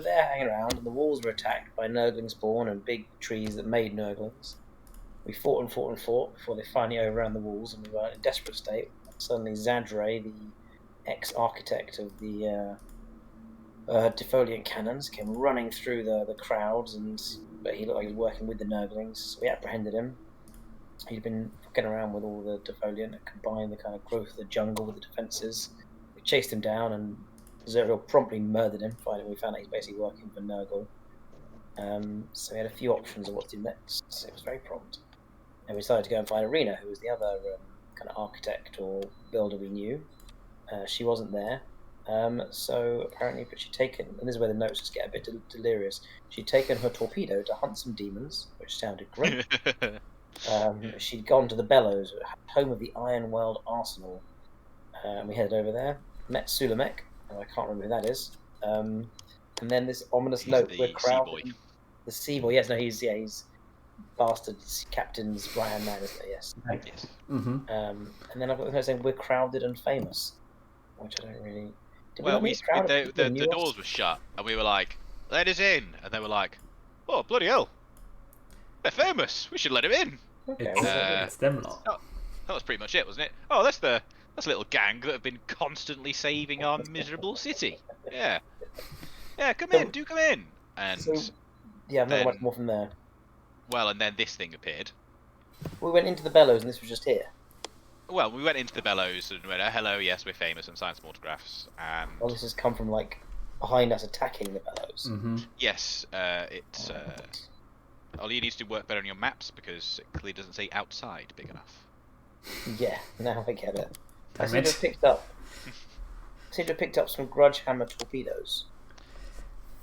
there hanging around, and the walls were attacked by Nurgling spawn and big trees that made Nurglings. We fought and fought and fought before they finally overran the walls, and we were in a desperate state. Suddenly, Zadre, the ex-architect of the defoliant cannons, came running through the crowds, but he looked like he was working with the Nurglings. So we apprehended him. He'd been fucking around with all the defoliant and combined the kind of growth of the jungle with the defences. We chased him down, and Zuriel promptly murdered him. Finally, we found out he's basically working for Nurgle. So we had a few options of what to do next. So it was very prompt. And we decided to go and find Irina, who was the other kind of architect or builder we knew. She wasn't there. So apparently, but she'd taken, and this is where the notes just get a bit delirious, she'd taken her torpedo to hunt some demons, which sounded great. She'd gone to the Bellows, home of the Ironworld Arsenal. We headed over there, met Sulamek, and I can't remember who that is. And then this ominous note, we're crowded. The Sea Boy, yes, no, he's bastard captain's right-hand man, isn't it? Yes. Yes. Mm-hmm. And then I've got the note saying, we're crowded and famous, which I don't really... The doors were shut, and we were like, let us in. And they were like, oh, bloody hell. They're famous. We should let him in. Okay, It's them lot. That was pretty much it, wasn't it? Oh, that's a little gang that have been constantly saving our miserable city. Yeah. Yeah, come in. And yeah, not much more from there. Well, and then this thing appeared. We went into the Bellows, and this was just here. Well, we went into the Bellows and went, hello, yes, we're famous and science autographs. And Well, this has come from, like, behind us attacking the Bellows. Mm-hmm. yes, it's... Olly needs to work better on your maps because it clearly doesn't say outside big enough. Yeah, now I get it. I Damn seem to it. have picked up some grudge hammer torpedoes.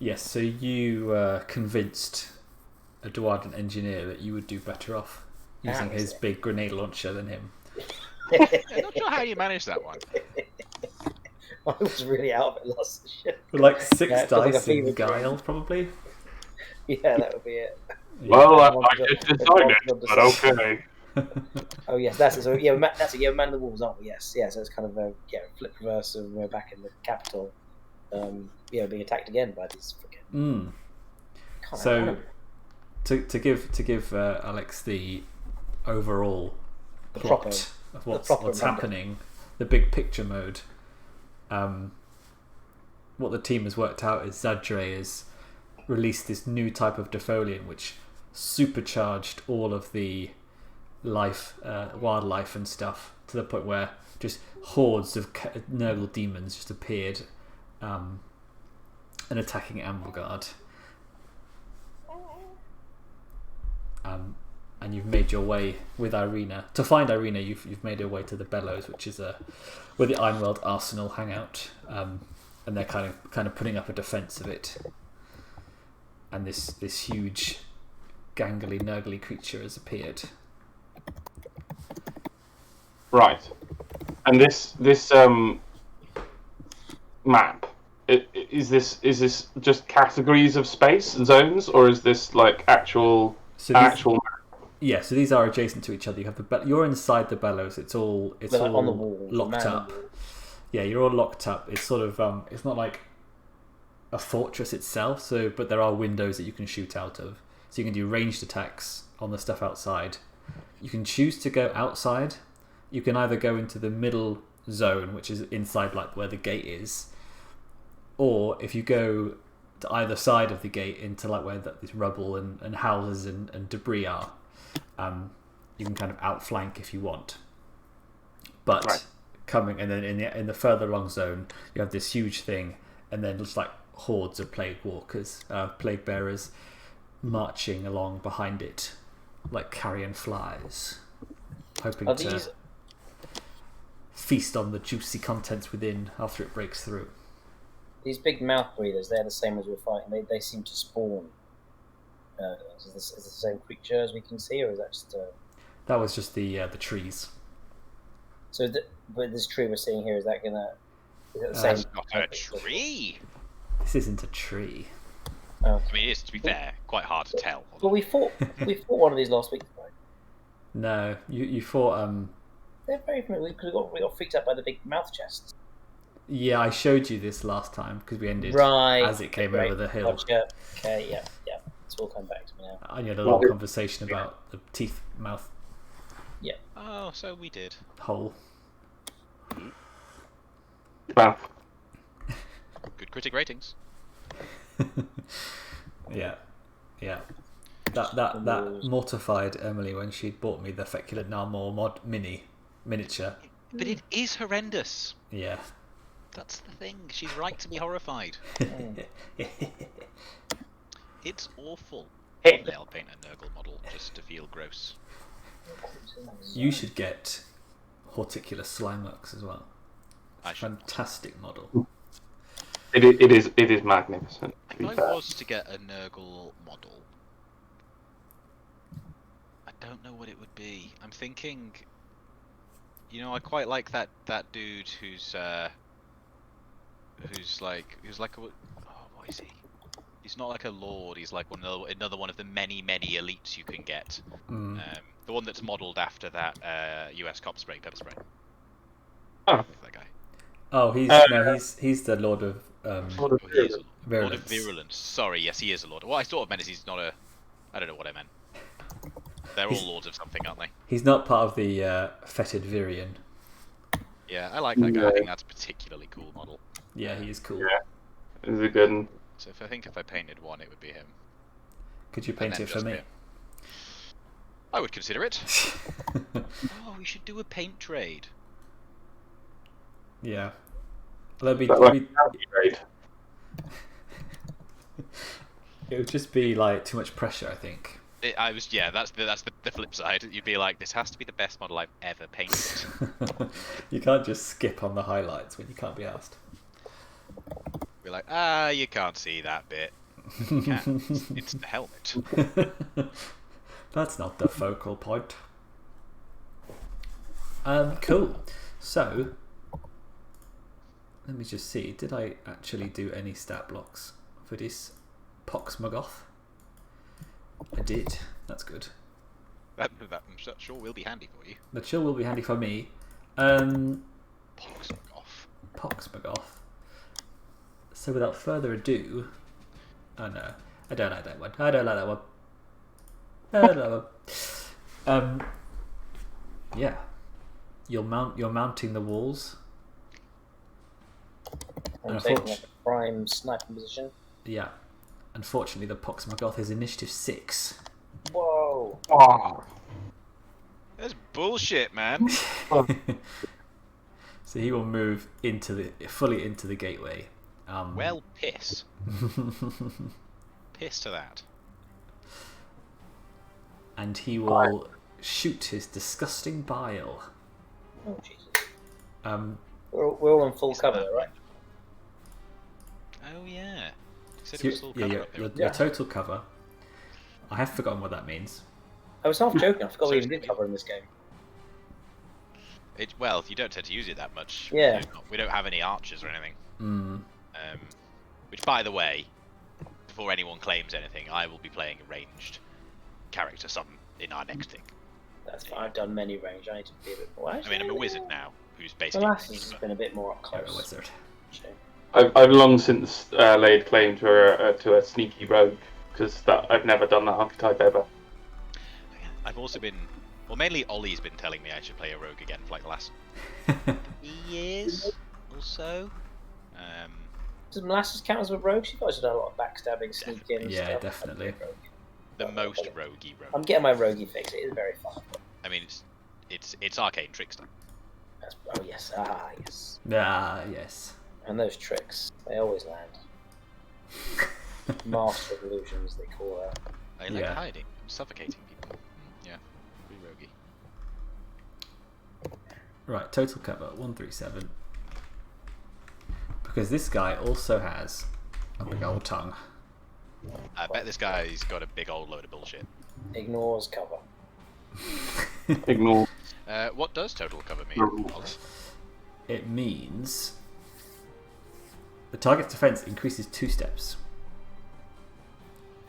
Yes, so you convinced a Dwarven engineer that you would do better off using his big grenade launcher than him. I'm not sure how you managed that one. I was really out of it last shit. With like 6 Yeah, it feels dice like a in fever Guile, dream. probably. Yeah, that would be it. Well, I did design it, but okay. Oh yes, that's it. So yeah, man of the Wolves, aren't we? Yes, yeah. So it's kind of a flip reverse of we're back in the capital, being attacked again by these freaking. So to give Alex the overall plot of what's happening, the big picture mode. What the team has worked out is Zadre has released this new type of defoliant which supercharged all of the wildlife and stuff to the point where just hordes of Nurgle demons just appeared and attacking Anvilgard. And you've made your way with Irina. To find Irina, you've made your way to the Bellows, which is where the Ironworld Arsenal hang out, and they're kind of putting up a defense of it. And this huge, gangly, nurgly creature has appeared. Right, and this map. Is this just categories of space zones, or is this like actual map? Yeah, so these are adjacent to each other. You have you're inside the Bellows. It's all on the wall, locked up. Yeah, you're all locked up. It's sort of it's not like a fortress itself. But there are windows that you can shoot out of. So you can do ranged attacks on the stuff outside. You can choose to go outside. You can either go into the middle zone, which is inside like where the gate is, or if you go to either side of the gate into like where this rubble and houses and debris are. You can kind of outflank if you want, but right. Coming and then in the further along zone, you have this huge thing, and then just like hordes of plague walkers, plague bearers, marching along behind it, like carrion flies, hoping to feast on the juicy contents within after it breaks through. These big mouth breathers—they're the same as we're fighting. They seem to spawn. Is this the same creature as we can see, or is that just? That was just the trees. So, but this tree we're seeing here, is that the same? That's not a tree. This isn't a tree. Oh. I mean, it is, to be fair, quite hard to tell. Well, we fought one of these last week, right? No, you fought. They're very familiar. We got freaked out by the big mouth chests. Yeah, I showed you this last time because we ended Right. as it came over the hill. Gotcha. Okay, yeah. It's all come back to me now. And you had a long conversation about the teeth mouth Oh, so we did. hole. Wow. Good critic ratings. Yeah. That mortified Emily when she bought me the Feculent Narmor mod miniature. But it is horrendous. Yeah. That's the thing. She's right to be horrified. It's awful. I'll paint a Nurgle model just to feel gross. You should get Horticulus Slimeworks as well. I should. Fantastic model. It is magnificent. To be If I fair. was to get a Nurgle model, I don't know what it would be. I'm thinking, I quite like that dude who's like a, what is he? He's not like a lord. He's like another one of the many elites you can get. The one that's modelled after that US pepper spray. Oh. That guy. Oh, he's the Lord of Oh, he is a Lord of Virulence. Virulence. Sorry, yes, he is a lord. What I sort of meant is he's not a. I don't know what I meant. They're all lords of something, aren't they? He's not part of the fetid Virion. Yeah, I like that guy. I think that's a particularly cool model. Yeah, he is cool. Yeah. Is it good? one? So if I painted one, it would be him. Could you paint then it for just me? him. I would consider it. Oh, we should do a paint trade. Yeah. There'd be, But there'd like, be- that'd be great. it would just be like too much pressure, I think. That's the flip side. You'd be like, this has to be the best model I've ever painted. You can't just skip on the highlights when you can't be asked. Be like, you can't see that bit. You can. It's the helmet. That's not the focal point. Cool. So, let me just see. Did I actually do any stat blocks for this Pox Maggoth? I did. That's good. That I'm sure will be handy for you. The chill will be handy for me. Pox off. Pox Maggoth. So without further ado, oh no, I don't like that one. I don't like that one. Yeah, you're mounting the walls. I'm taking a prime sniping position. Yeah, unfortunately, the Pox Maggoth is initiative 6. Whoa! Oh. That's bullshit, man. So he will move fully into the gateway. Well, piss. Piss to that. And he will shoot his disgusting bile. Oh Jesus! We're We're all in full cover, though, right? Oh yeah. You said So it was full cover up here. your total cover. I have forgotten what that means. I was half joking. I forgot So we it's even did cover in this game. Well, you don't tend to use it that much. Yeah. We don't have any archers or anything. Mm. Which, by the way, before anyone claims anything, I will be playing a ranged character in our next thing. That's fine. I've done many range. I need to be a bit more. I mean, I'm a wizard now, who's basically Molasses has been a bit more up You're a close. wizard. I've long since laid claim to a sneaky rogue because I've never done the archetype ever. I've also been, mainly Olly's been telling me I should play a rogue again for like the last 3 years or so. Does Molasses count as a rogue? She guys have done a lot of backstabbing, sneaking. and Yeah, stuff. definitely. The most roguey rogue. I'm getting my roguey fix. It is very fun. I mean, it's arcane trickster. Oh yes, yes. Ah, yes. And those tricks, they always land. Master of illusions, they call her. I like Yeah. hiding and suffocating people. Yeah, be roguey. Right, total cover 137. Because this guy also has a big old tongue. I bet this guy's got a big old load of bullshit. Ignores cover. Ignore. What does total cover mean, Olly? It means the target's defense increases 2 steps.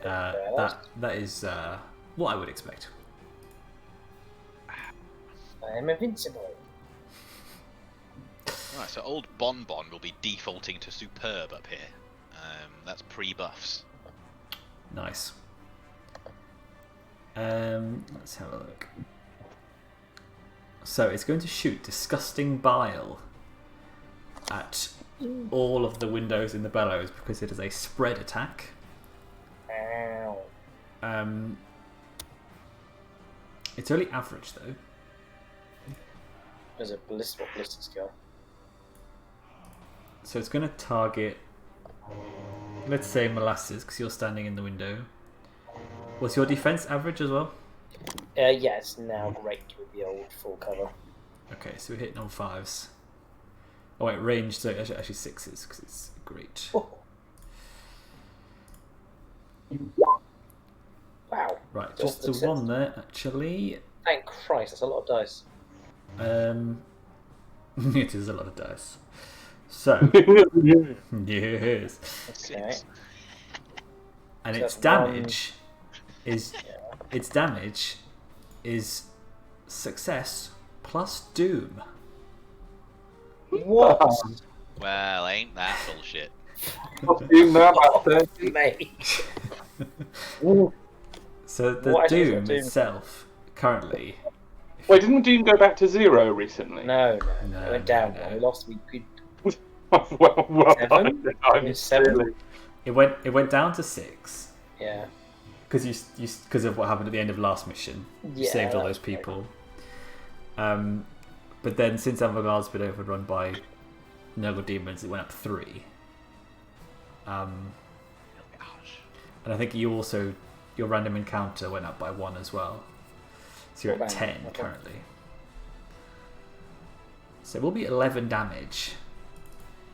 That is what I would expect. I am invincible. Right, so old Bonnh will be defaulting to superb up here. That's pre-buffs. Nice. Let's have a look. So it's going to shoot Disgusting Bile at all of the windows in the bellows because it is a spread attack. Ow. It's only average though. There's a ballistic skill. So it's going to target, let's say Molasses, because you're standing in the window. Was your defense average as well? Yeah, it's now great with the old full cover. Okay, so we're hitting on 5s. Oh wait, range, so actually 6s, because it's great. Oh. Wow. Right, just the one there, actually. Thank Christ, that's a lot of dice. It is a lot of dice. So, yes. Okay. And So its that's damage is Yeah. its damage is success plus doom. What? Well, ain't that bullshit? What's doing that about 30? Mate. So the What actually is doom that doom? itself currently. Wait, didn't Doom go back to 0 recently? No, No, it went down. no. We lost. We well, 7? I'm It's 7? silly. It went down to 6 yeah. because of what happened at the end of last mission. You Yeah, saved all that those was great. people. But then since Anvilgard's been overrun by Nurgle demons, it went up 3. And I think your random encounter went up by 1 as well. So you're at What 10 random? Okay. currently. So it will be 11 damage.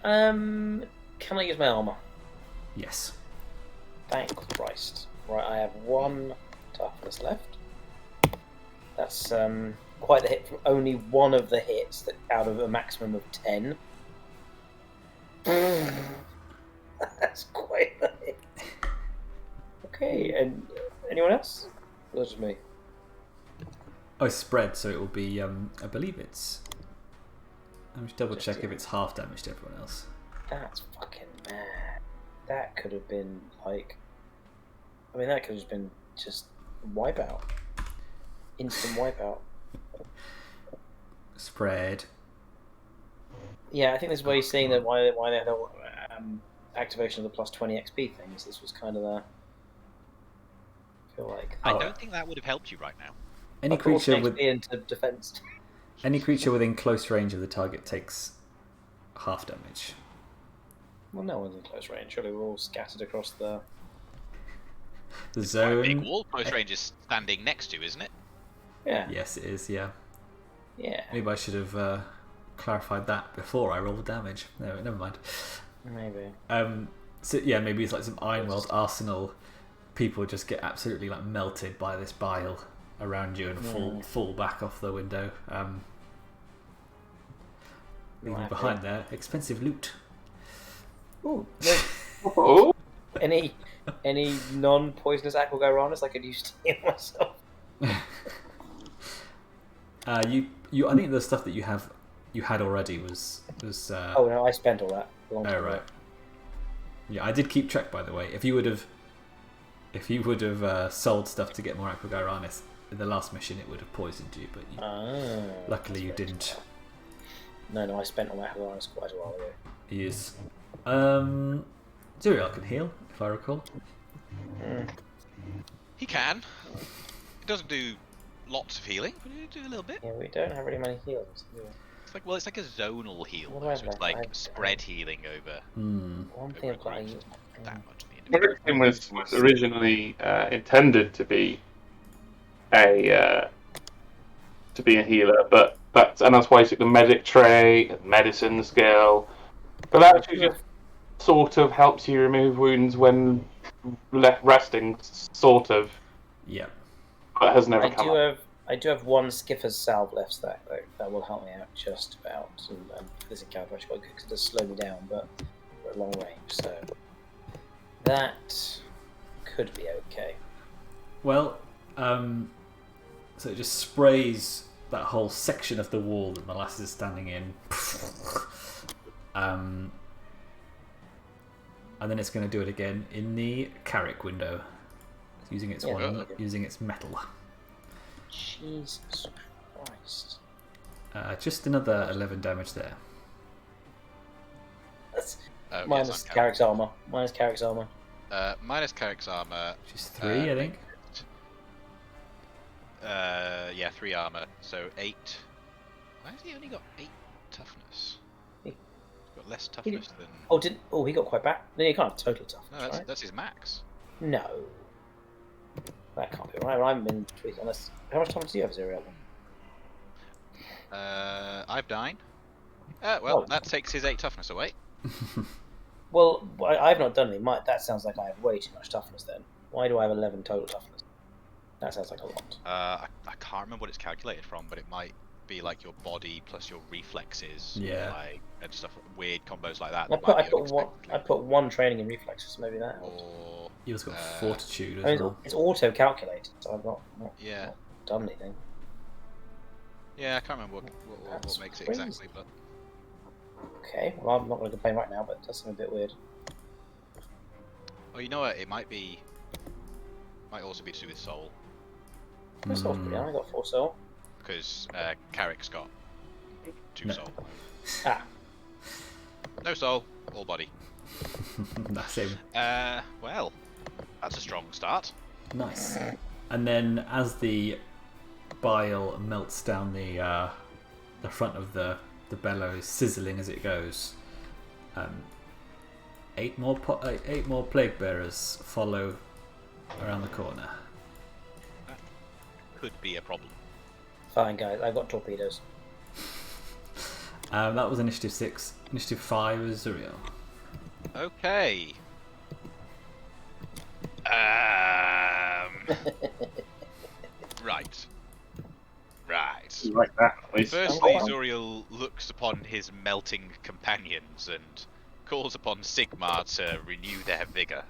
Can I use my armor? Yes. Thank Christ. Right, I have 1 toughness left. That's quite the hit from only one of the hits that out of a maximum of 10. That's quite the hit. Okay, and anyone else? Or just me? Oh, it's spread, so it will be, I believe it's... Let me just double check if it's half damage to everyone else. That's fucking mad. That could have been like... I mean, that could have just been just wipeout. Instant wipeout. Spread. Yeah, I think this is where you're seeing that why they had a, activation of the plus 20 XP things. This was kind of the... I feel like... I don't think that would have helped you right now. Any I've got all creature 10 with XP into defense. any creature within close range of the target takes half damage. Well, no one's in close range. Surely we're all scattered across the... The Quite a zone. big wall close range is standing next to, isn't it? Yeah. Yes, it is. Yeah. Yeah. Maybe I should have clarified that before I rolled the damage. No, never mind. Maybe. So yeah, maybe it's like some Ironworld Arsenal. People just get absolutely like melted by this bile around you and fall back off the window. Leaving Right, behind there expensive loot. Ooh. Oh, Any non-poisonous aquagoranis I could use to heal myself? You I think the stuff that you had already was Oh no, I spent all that. A long oh time right. ago. Yeah, I did keep track, by the way. If you would have sold stuff to get more Aquagoranis in the last mission, it would have poisoned you, but luckily you didn't. No, I spent all that aquagoranis quite a while ago. He is. Zuriel can heal, if I recall. He can. It doesn't do lots of healing, but it do a little bit. Yeah, we don't have really many heals. do we? It's like a zonal heal, What do I so it's have? like I- spread healing over. One thing I've got to use. That much of the individual. Orixion was originally intended to be a healer, but that's why he took the medic trait and medicine skill. But that actually just sort of helps you remove wounds when left resting, sort of. Yeah. But has never come up. I do have 1 Skiffer's Salve left stack though. That will help me out just about. And this encounter actually quite good because it does slow me down, but we're at long range, so that could be okay. Well, so it just sprays that whole section of the wall that Molasses is standing in. And then it's going to do it again in the Carrich window, using its using its metal. Jesus Christ! Just another 11 damage there. That's Oh, minus Carrick's armor. Minus Carrick's armor. Minus Carrick's armor. Which is 3, I think. Yeah, 3 armor. So 8. Why has he only got 8 toughness? He's got less toughness than. He got quite back. Then he can't have total toughness. No, right? that's his max. No. That can't be right. I'm in tweak unless. How much toughness do you have, Zuriel? I've 9. Well, that takes his 8 toughness away. Well, I've not done anything. That sounds like I have way too much toughness then. Why do I have 11 total toughness? That sounds like a lot. I can't remember what it's calculated from, but it might be like your body plus your reflexes. Yeah. Like, and stuff, weird combos like that. I put 1 training in reflexes, maybe that helps. Or, You've got fortitude as I mean, well. it's auto-calculated, so I've not done anything. Yeah, I can't remember what makes it exactly, but. Okay, well, I'm not going to complain right now, but it does seem a bit weird. Oh, you know what? It might also be to do with soul. My soul's pretty high. I got 4 soul. Because Carrick's got 2 soul. Ah. No soul, all body. That's him. Well, that's a strong start. Nice. And then as the bile melts down the front of the bellows, sizzling as it goes, 8 more plague bearers follow around the corner. That could be a problem. Fine, guys. I've got torpedoes. That was initiative 6. Initiative 5 is Zuriel. Okay. Right. You like that, at least. Firstly, Zuriel looks upon his melting companions and calls upon Sigmar to renew their vigor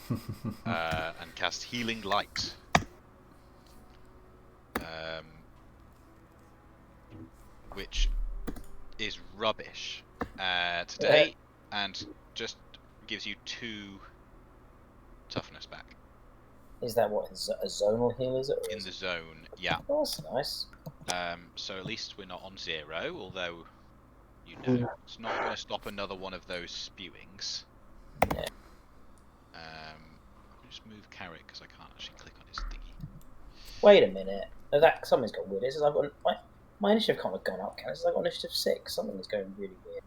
and cast Healing Light. Which is rubbish today, and just gives you 2 toughness back. Is that what a zonal heal is? It? In the zone, yeah. Oh, that's nice. So at least we're not on 0, although, you know, it's not going to stop another one of those spewings. Yeah. I'll just move Carrich because I can't actually click on his thingy. Wait a minute. Something's got weird. It says I've got my initiative can't have gone up. Can it? It says I've got initiative 6. Something is going really weird.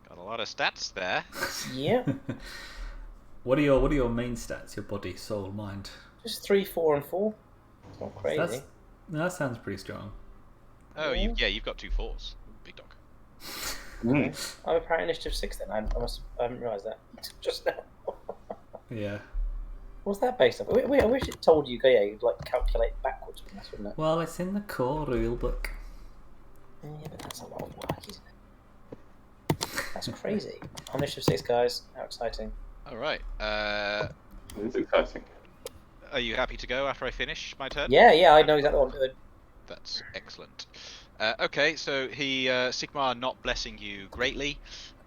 Got a lot of stats there. Yeah. What are your main stats? Your body, soul, mind? Just 3, 4, and 4. It's not crazy. That sounds pretty strong. Oh, you've got 2 4s, big dog. Okay. I'm apparently initiative 6 then. I haven't realised that just now. Yeah. What's that based off? Wait, I wish it told you. Yeah, you'd like calculate backwards from this, wouldn't it? Well, it's in the core rule book. Yeah, but that's a lot of work, isn't it? That's crazy. Initiative 6, guys. How exciting. Alright. It's exciting. Are you happy to go after I finish my turn? Yeah, I know exactly what I'm doing. That's excellent. Okay, so Sigmar not blessing you greatly,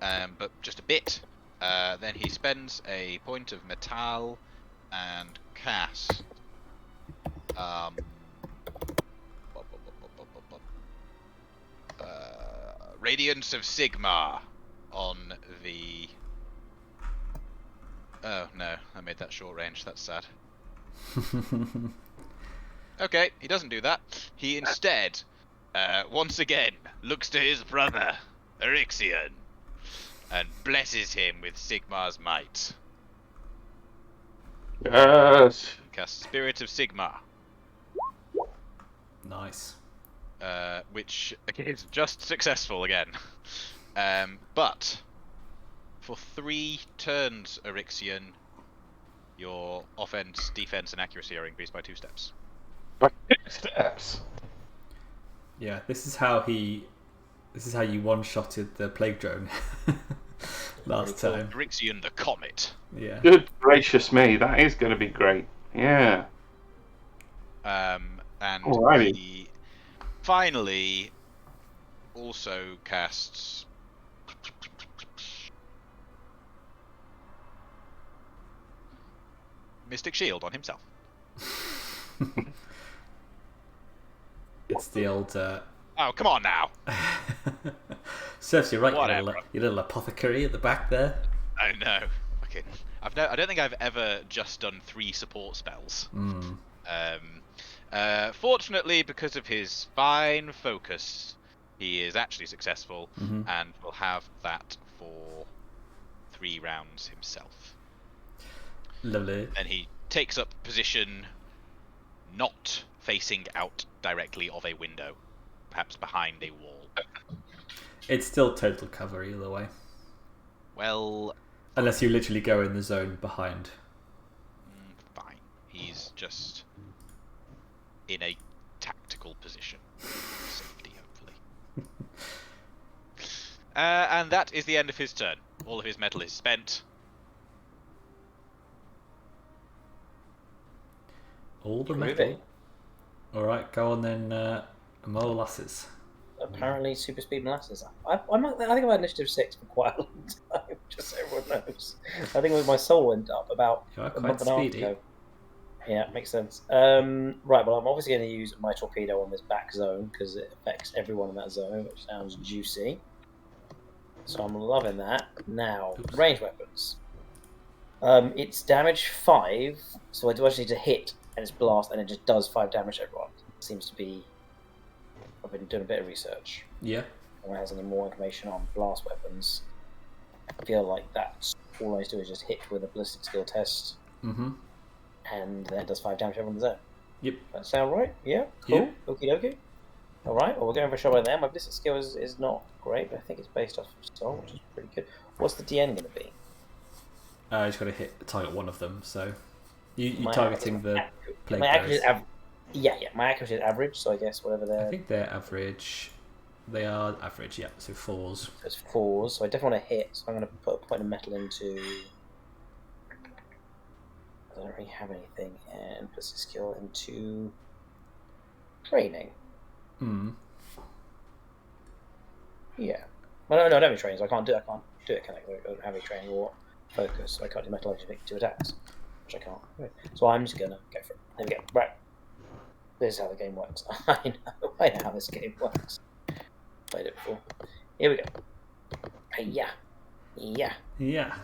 but just a bit. Then he spends a point of metal and cast Radiance of Sigmar on the. Oh no, I made that short range. That's sad. Okay, he doesn't do that. He instead, once again, looks to his brother, Orixion, and blesses him with Sigmar's might. Yes. Casts Spirit of Sigmar. Nice. Which is just successful again. But for 3 turns, Orixion, your offense, defense, and accuracy are increased by 2 steps. By 2 steps. Yeah, this is how you one-shotted the plague drone last time. Orixion the Comet. Yeah. Good gracious me, that is going to be great. Yeah. And And Alrighty. he finally also casts Mystic Shield on himself. It's the old. Oh, come on now! Serves you right, Whatever. your little apothecary at the back there. I know. Fucking. I don't think I've ever just done 3 support spells. Fortunately, because of his fine focus, he is actually successful and will have that for 3 rounds himself. Lovely. And he takes up position not facing out directly of a window, perhaps behind a wall. It's still total cover either way. Well, Unless you literally go in the zone behind. fine. He's just in a tactical position. Safety, hopefully. And that is the end of his turn. All of his metal is spent. All the Groovy. metal. Alright, go on then, Molasses. Apparently, super speed molasses. I think I've had initiative 6 for quite a long time, just so everyone knows. I think my soul went up about You are a quite month and a half speedy. ago. Yeah, makes sense. Right, well, I'm obviously going to use my torpedo on this back zone because it affects everyone in that zone, which sounds juicy. So I'm loving that. Now, range weapons. It's damage 5, so I do actually need to hit and it's blast, and it just does 5 damage to everyone. Seems to be. I've been doing a bit of research. Yeah. If anyone has any more information on blast weapons, I feel like that's all I need to do is just hit with a ballistic skill test, and then it does 5 damage to everyone in the zone. Yep. That sound right? Yeah? Cool. Okie dokie. Alright, well, we're going for a shot by there. My ballistic skill is not great, but I think it's based off soul, which is pretty good. What's the DN going to be? You just got to target one of them, so... You're My targeting the My plague accuracy bearers. is my accuracy is average, so I guess whatever I they're... think they're average. They are average, yeah, so 4s. It's 4s, so I definitely want to hit, so I'm going to put a point of metal into... I don't really have anything, and ballistic skill into... training. Yeah. Well, no, I don't have training, so I can't do it, can I? I don't have any training or focus, so I can't do metal object make 2 attacks, which I can't. So I'm just gonna go for it. There we go. Right. This is how the game works. I know how this game works. Played it before. Here we go. Yeah. Yeah.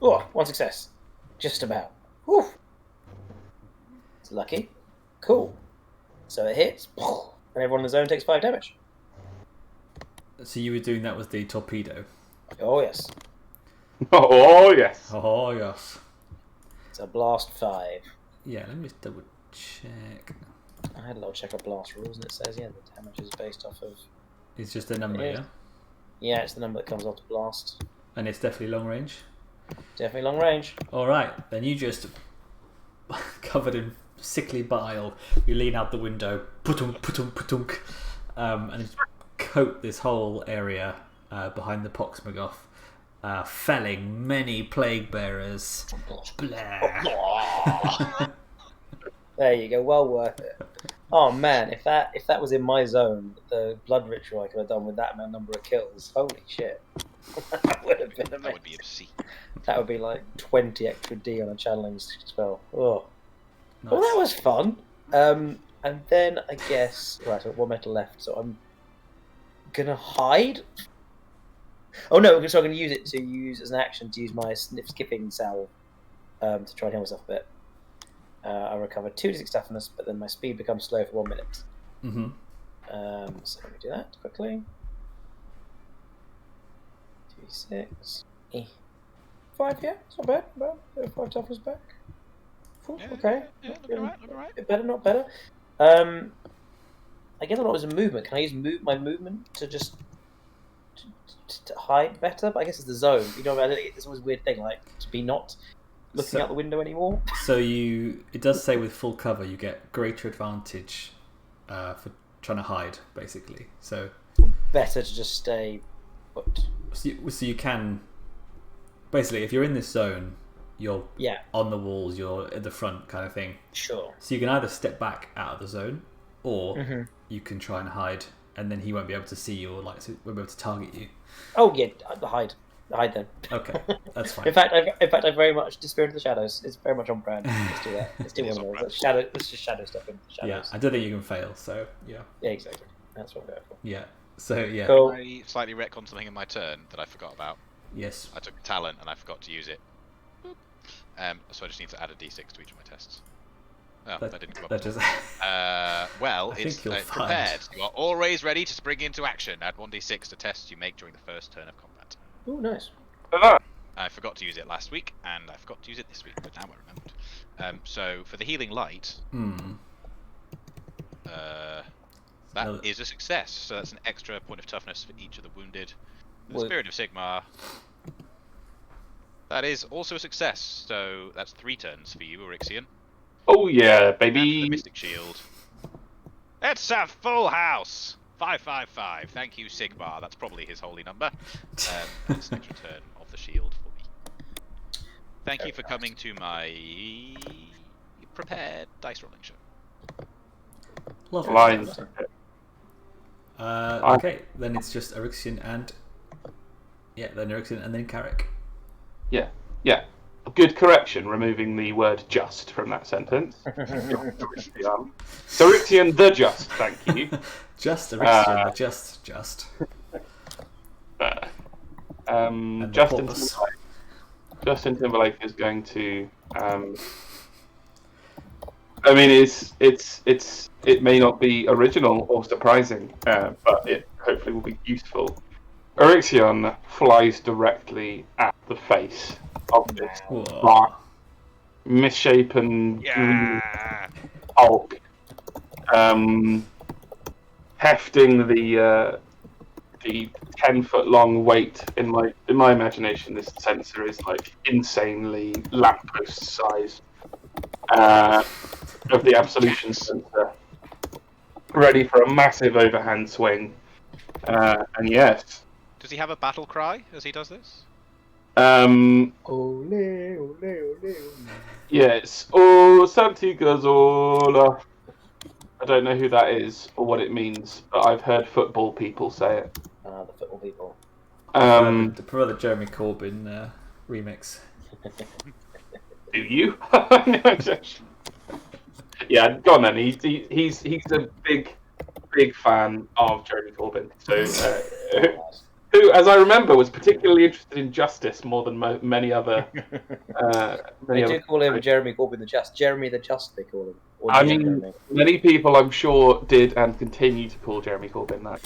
Oh, 1 success. Just about. Whew. It's lucky. Cool. So it hits, and everyone in the zone takes 5 damage. So you were doing that with the torpedo? Oh, yes. Oh, yes. Oh, yes. It's a blast 5. Yeah, let me just double check. I had a little check of blast rules, and it says, yeah, the damage is based off of... It's just a number, It is. yeah? Yeah, it's the number that comes off the blast. And it's definitely long range? Definitely long range. Alright, then you just, covered in sickly bile, you lean out the window, putunk, and just coat this whole area behind the Pox Maggoth, felling many plague bearers. Blah. There you go, well worth it. Oh man, if that was in my zone, the blood ritual I could have done with that number of kills. Holy shit. That would have been amazing. That would be obscene. That would be like 20 extra D on a channeling spell. Oh. Nice. Well, that was fun. And then I guess... Right, so 1 metal left, so I'm gonna hide? Oh no, so I'm gonna use it to use as an action to use my skipping salve to try and heal myself a bit. I recover 2d6 toughness, but then my speed becomes slow for 1 minute. So let me do that quickly. 2d6. 5, yeah, it's not bad. 5 toughness back. Cool, okay. Yeah, looking alright. Bit better, not better. I guess a lot was a movement. Can I use my movement to just to hide better? But I guess it's the zone. You know, it's always a weird thing, like to be not looking out the window anymore. So it does say with full cover you get greater advantage for trying to hide, basically. So Better to just stay put. So you can basically, if you're in this zone, you're Yeah, on the walls, you're at the front, kind of thing. sure. So you can either step back out of the zone, or you can try and hide, and then he won't be able to see you or won't be able to target you. Oh yeah, hide then. Okay, that's fine. in fact, I very much Spirit of the Shadows. It's very much on brand. Let's do that. Let's do one of those. Let's just shadow stuff in the shadows. Yeah, I don't think you can fail. So yeah. Yeah, exactly. That's what we're going for. Yeah. So yeah. Cool. I slightly retcon something in my turn that I forgot about. Yes. I took a talent and I forgot to use it. So I just need to add a d6 to each of my tests. Oh, that didn't come up. Well, it's prepared. You are always ready to spring into action. Add 1d6 to tests you make during the first turn of combat. Oh, nice. I forgot to use it last week, and I forgot to use it this week, but now I remembered. So for the healing light, that is a success. So that's an extra point of toughness for each of the wounded. The Spirit of Sigmar. That is also a success. So that's 3 turns for you, Orixion. Oh yeah, And baby. the Mystic Shield. It's a full house. 555. Thank you, Sigmar. That's probably his holy number. That's an extra turn of the shield for me. Thank you for coming to my prepared dice rolling show. Lovely. Lines. Okay, then it's just Orixion and Orixion and then Carrich. Yeah. Good correction, removing the word just from that sentence. So Orixion the Just, thank you. Just Orixion, the just. And Justin Timberlake is going to. I mean, it may not be original or surprising, but it hopefully will be useful. Orixion flies directly at the face of this dark, misshapen green hulk, hefting the 10-foot long weight. In my imagination, this sensor is like insanely lamppost size of the absolution sensor, ready for a massive overhand swing. And yes. Does he have a battle cry as he does this? Ole, ole, ole. Yes. Oh, Santi Gazzola. I don't know who that is or what it means, but I've heard football people say it. The football people. The brother Jeremy Corbyn remix. Do you? Yeah, go on then. He's a big fan of Jeremy Corbyn. So, who, as I remember, was particularly interested in justice more than many other. They do call him Jeremy Corbyn the Just. Jeremy the Just, they call him. Or I mean, many people, I'm sure, did and continue to call Jeremy Corbyn that.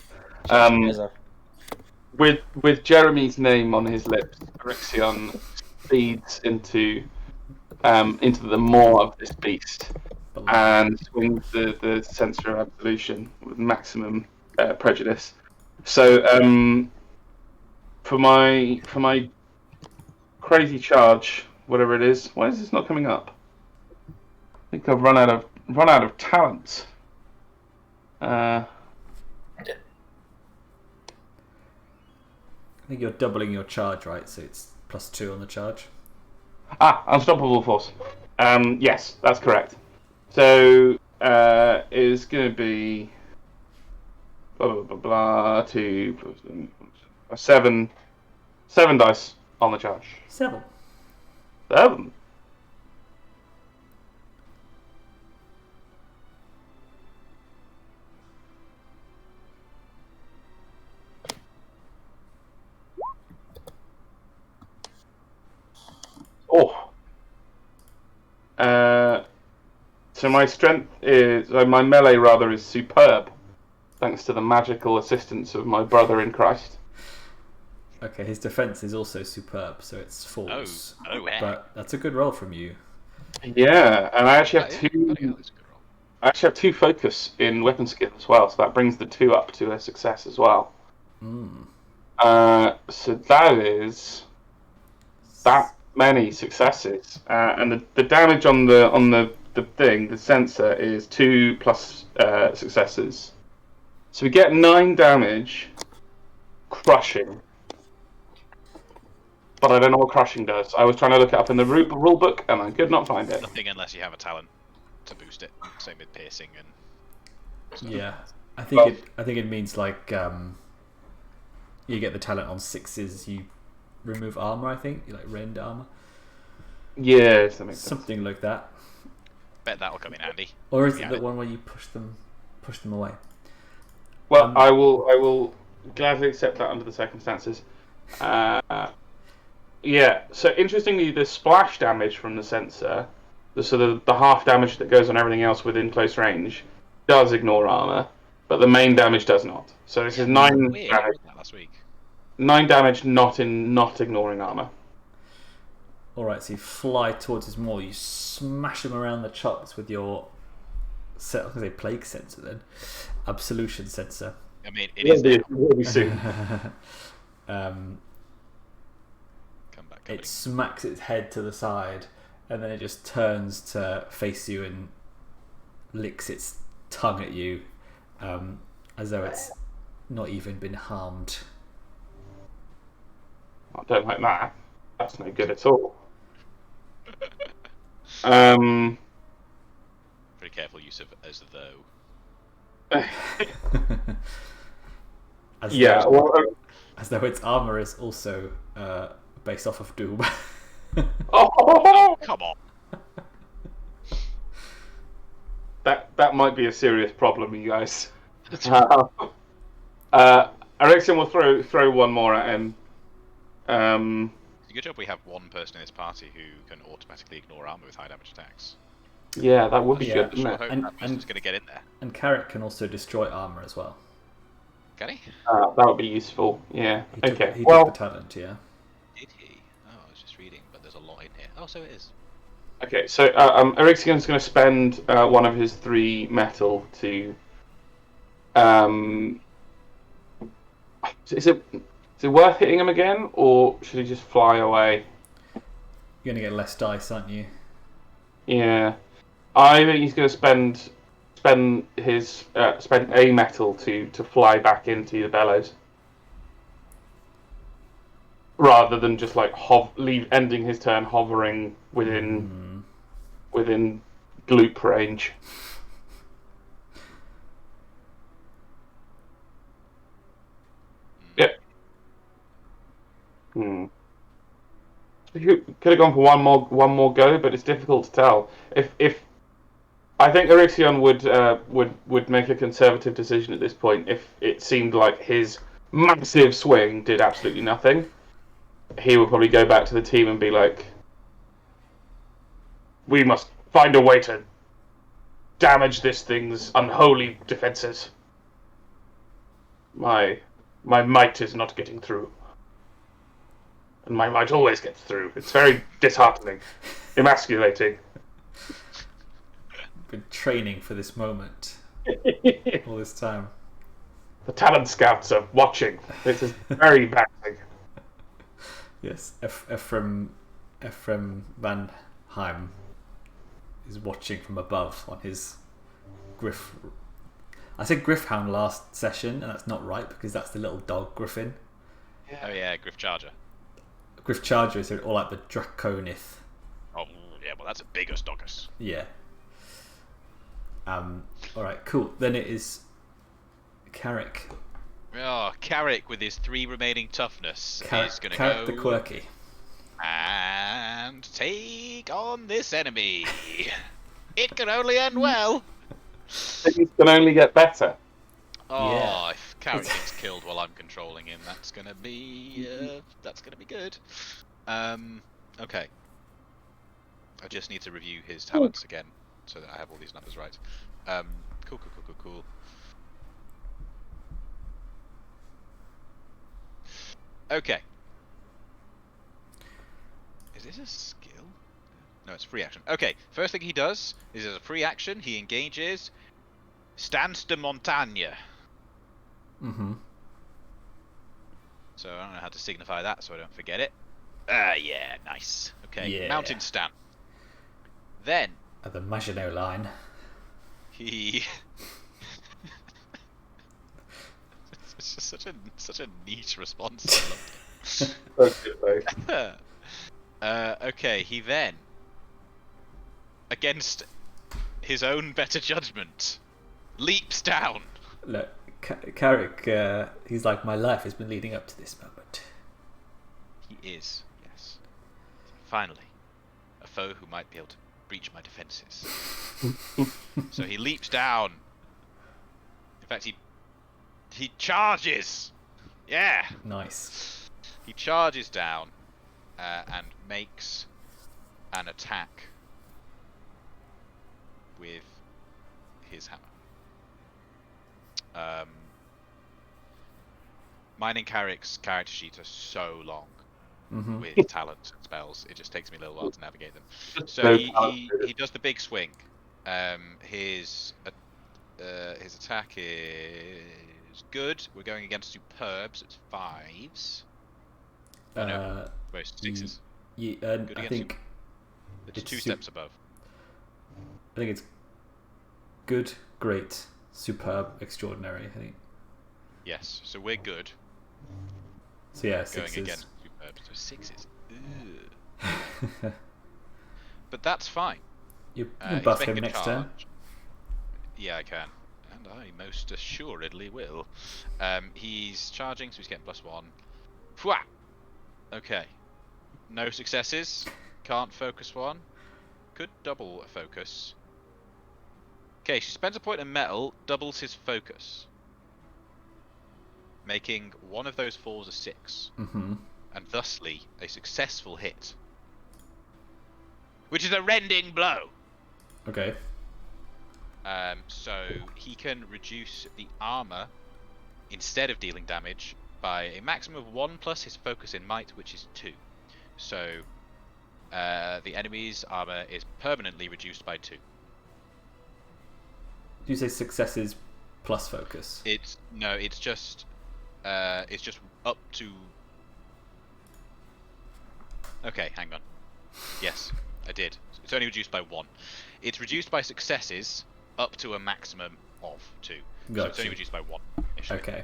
With Jeremy's name on his lips, Orixion feeds into the maw of this beast and swings the sensor of absolution with maximum prejudice. So for my crazy charge, whatever it is, why is this not coming up? I think I've run out of talents. I think you're doubling your charge, right? So it's +2 on the charge. Unstoppable force. Yes, that's correct. So it's going to be blah blah blah blah 2 + 7 dice on the charge. 7. Oh. So my strength is, my melee rather, is superb, thanks to the magical assistance of my brother in Christ. Okay, his defense is also superb, so it's false. Oh, yeah. But that's a good roll from you. Yeah, and I actually have 2 focus in weapon skill as well, so that brings the 2 up to a success as well. So that is that many successes, and the damage on the thing, the sensor, is 2 plus successes. So we get 9 damage, crushing. But I don't know what crushing does. I was trying to look it up in the rule book, and I could not find it. Nothing unless you have a talent to boost it. Same with piercing and So. Yeah, I think it means like you get the talent on 6s. You remove armor. I think you like rend armor. Yeah, Something like that. Bet that'll come in handy. Or is it the one where you push them away? Well, I will gladly accept that under the circumstances. Yeah. So interestingly, the splash damage from the sensor, the half damage that goes on everything else within close range, does ignore armor, but the main damage does not. So this is 9 Weird. damage. I read that last week. 9 damage, not ignoring armor. All right, so you fly towards his maul. You smash him around the chops with your I was gonna say plague sensor then, absolution sensor. I mean, it is. It will be soon. Come back. It smacks its head to the side, and then it just turns to face you and licks its tongue at you, as though it's not even been harmed. I don't like that. That's no good at all. Very careful use of as though. As though its armor is also based off of Doom. Oh, come on. That might be a serious problem, you guys. Orixion will throw one more at him. It's a good job we have one person in this party who can automatically ignore armor with high damage attacks. Yeah, that would be Yeah. good, wouldn't it? Hope that person's going to get in there. And Carrich can also destroy armor as well. Can he? That would be useful. Yeah. He took Okay. the Well. talent, yeah. Did he? Oh, I was just reading, but there's a lot in here. Oh, so it is. Okay. So Orixion's going to spend one of his 3 metal to. Is it worth hitting him again, or should he just fly away? You're gonna get less dice, aren't you? Yeah. I think he's going to spend a metal to fly back into the bellows, rather than just like ending his turn hovering within gloop range. Yep. Could have gone for one more go, but it's difficult to tell. If I think Orixion would make a conservative decision at this point if it seemed like his massive swing did absolutely nothing. He would probably go back to the team and be like, "We must find a way to damage this thing's unholy defenses. My might is not getting through. And my might always gets through. It's very disheartening, emasculating." Been training for this moment all this time. The talent scouts are watching. This is very bad thing. Yes, Ephraim Van Heim is watching from above on his Griff. I said Griffhound last session, and that's not right because that's the little dog Griffin. Oh yeah, Griff Charger. Griff Charger is all like the Draconith. Oh yeah, well that's a bigger Stockers. Yeah. Alright, cool. Then it is Carrich. Oh, Carrich with his 3 remaining toughness is going to Carrich go the Quirky. and take on this enemy. It can only end well. Things can only get better. Oh, Yeah. if Carrich gets killed while I'm controlling him, that's gonna be good. Okay. I just need to review his talents again so that I have all these numbers right. Cool. Okay. Is this a skill? No, it's a free action. Okay, first thing he does is as a free action, he engages Stance de Montagne. Mm-hmm. So I don't know how to signify that so I don't forget it. Yeah, nice. Okay, Yeah. Mountain Stand. Then At the Maginot line. he... It's just such a niche response. Okay, he then, against his own better judgment, leaps down. Look, Carrich, he's like, my life has been leading up to this moment. He is, yes. Finally, a foe who might be able to breach my defences. So he leaps down. In fact, he charges. Yeah. Nice. He charges down and makes an attack with his hammer. Mine and Carrick's character sheets are so long with talents and spells. It just takes me a little while to navigate them. So he does the big swing. His attack is good. We're going against superbs. It's 5s. No, most 6s. I think it's 2 steps above. I think it's good, great, superb, extraordinary. I think. Yes. So we're good. So yeah, going 6s. against superbs. So 6s. But that's fine. You can buff him next turn. Yeah, I can. And I most assuredly will. He's charging, so he's getting +1. Fwah! Okay. No successes. Can't focus one. Could double a focus. Okay, she spends a point of metal, doubles his focus. Making one of those falls a 6. And thusly, a successful hit. Which is a rending blow. Okay. So he can reduce the armor instead of dealing damage by a maximum of 1 plus his focus in might, which is 2. So the enemy's armor is permanently reduced by 2. Do you say successes plus focus? It's just up to. Okay, hang on. Yes, I did. It's only reduced by 1. It's reduced by successes up to a maximum of 2. So it's only reduced by 1 initially. Okay.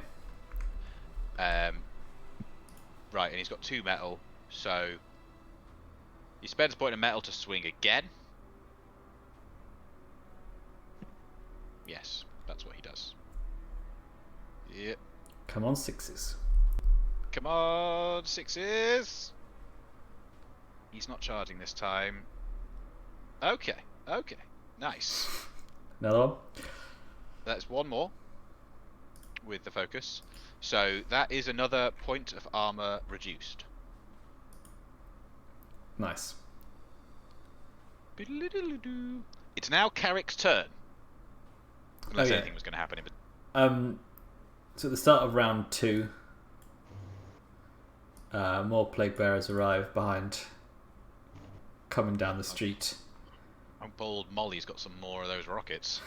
Right, and he's got 2 metal, so he spends a point of metal to swing again. Yes, that's what he does. Yep. Come on, 6s. Come on, 6s. He's not charging this time. Okay, nice. Another one? That's 1 more with the focus. So that is another point of armor reduced. Nice. It's now Carrick's turn. Unless anything was going to happen in So at the start of round 2, more plague bearers arrive behind, coming down the street. Bold Molly's got some more of those rockets.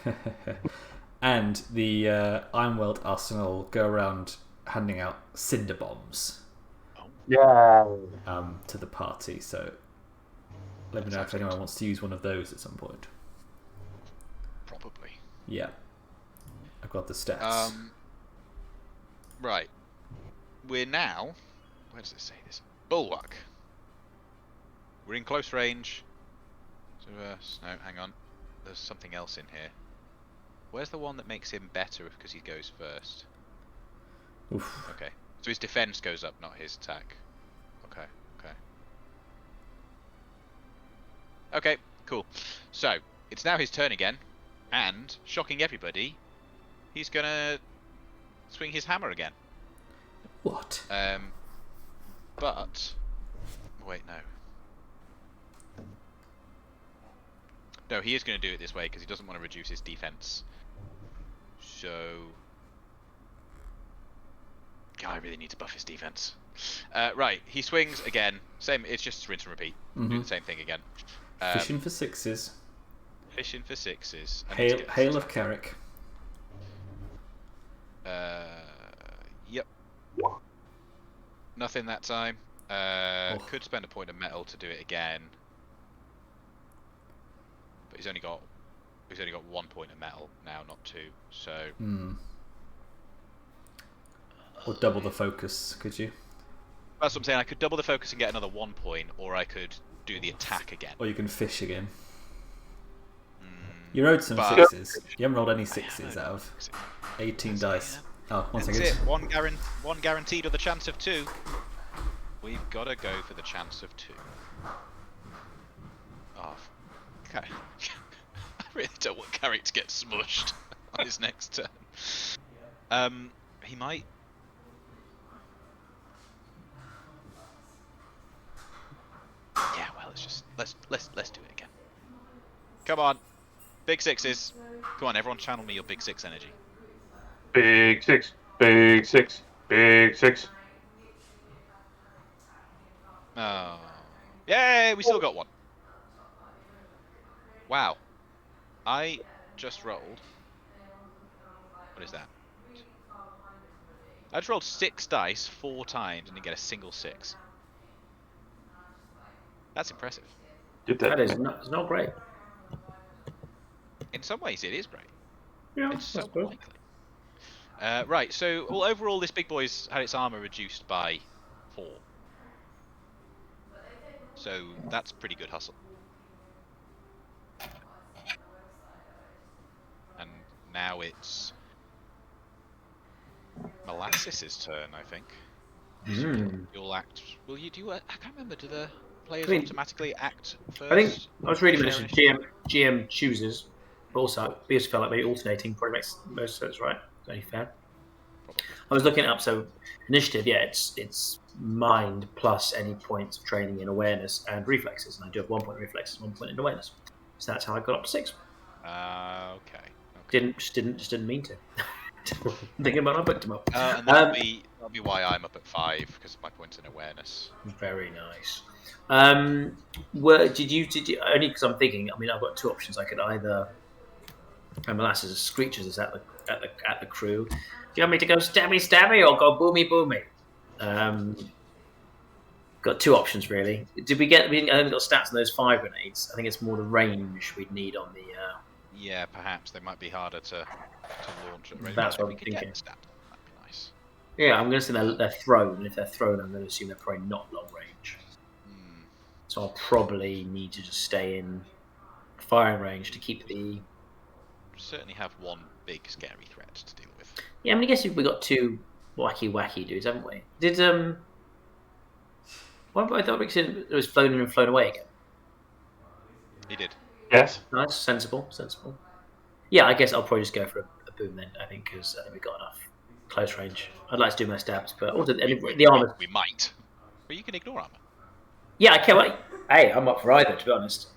And the Ironwelt Arsenal go around handing out cinder bombs. Yeah. To the party. So let me know if anyone wants to use one of those at some point. Probably. Yeah. I've got the stats. Right. We're now. Where does it say this? Bulwark. We're in close range. So, no, hang on. There's something else in here. Where's the one that makes him better because he goes first? Oof. Okay. So his defense goes up, not his attack. Okay. Okay, cool. So, it's now his turn again. And, shocking everybody, he's gonna swing his hammer again. What? But... Wait, no. No, he is going to do it this way because he doesn't want to reduce his defense. So... God, I really need to buff his defense. Right, he swings again. Same, it's just rinse and repeat. Do the same thing again. Fishing for 6s. Fishing for 6s. Hail of Carrick. Yep. Nothing that time. Could spend a point of metal to do it again. But he's only got 1 point of metal now, not 2. So or double the focus, could you? That's what I'm saying. I could double the focus and get another 1 point, or I could do the attack again. Or you can fish again. You rolled some But- sixes. You haven't rolled any sixes out of 18 dice. Oh, one That's second. it. One guaranteed with a chance of 2. We've got to go for the chance of 2. Oh, okay. I really don't want Carrich to get smushed on his next turn. He might. Yeah, well, let's do it again. Come on, big sixes. Come on, everyone, channel me your big 6 energy. Big 6, big 6, big 6. Oh, yay! We still got one. Wow, I just rolled. What is that? I just rolled 6 dice 4 times and didn't get a single 6. That's impressive. That is not, it's not great. In some ways, it is great. Yeah, It's so that's good. likely. Right, so overall, this big boy's had its armor reduced by 4. So that's pretty good hustle. And now it's Molasses' turn, I think. So you'll act. Will you do? I can't remember. Do the players automatically act first? I think I was reading Share mentioned GM chooses, but also because felt like maybe alternating probably makes most sense, right? Is that only fair? Probably. I was looking it up. So initiative, yeah, it's mind plus any points of training in awareness and reflexes, and I do have 1 point in reflexes, 1 point in awareness. So that's how I got up to 6. Okay. Didn't mean to. Thinking about, I booked them up. And that'll be why I'm up at 5 because of my points in awareness. Very nice. Did you only because I'm thinking? I mean, I've got 2 options. I could either Molasses screeches is at the crew. Do you want me to go stabby or go boomy? Got 2 options really. Did we get? I haven't got stats on those 5 grenades. I think it's more the range we'd need on the. Yeah, perhaps they might be harder to launch at range. That's If what we I'm could get thinking. the stat, that'd be nice. Yeah, I'm going to say they're thrown, and if they're thrown, I'm going to assume they're probably not long range. So I'll probably need to just stay in firing range to keep the. Certainly have one big scary threat to deal with. Yeah, I mean, I guess we've got 2 wacky dudes, haven't we? Did What I thought Orixion was flown in and flown away again. He did. Yes. Nice, sensible. Yeah, I guess I'll probably just go for a boom then. I think because we've got enough close range. I'd like to do my stabs, but also the armor. We might, but you can ignore armor. Yeah, I can't wait. Hey, I'm up for either, to be honest.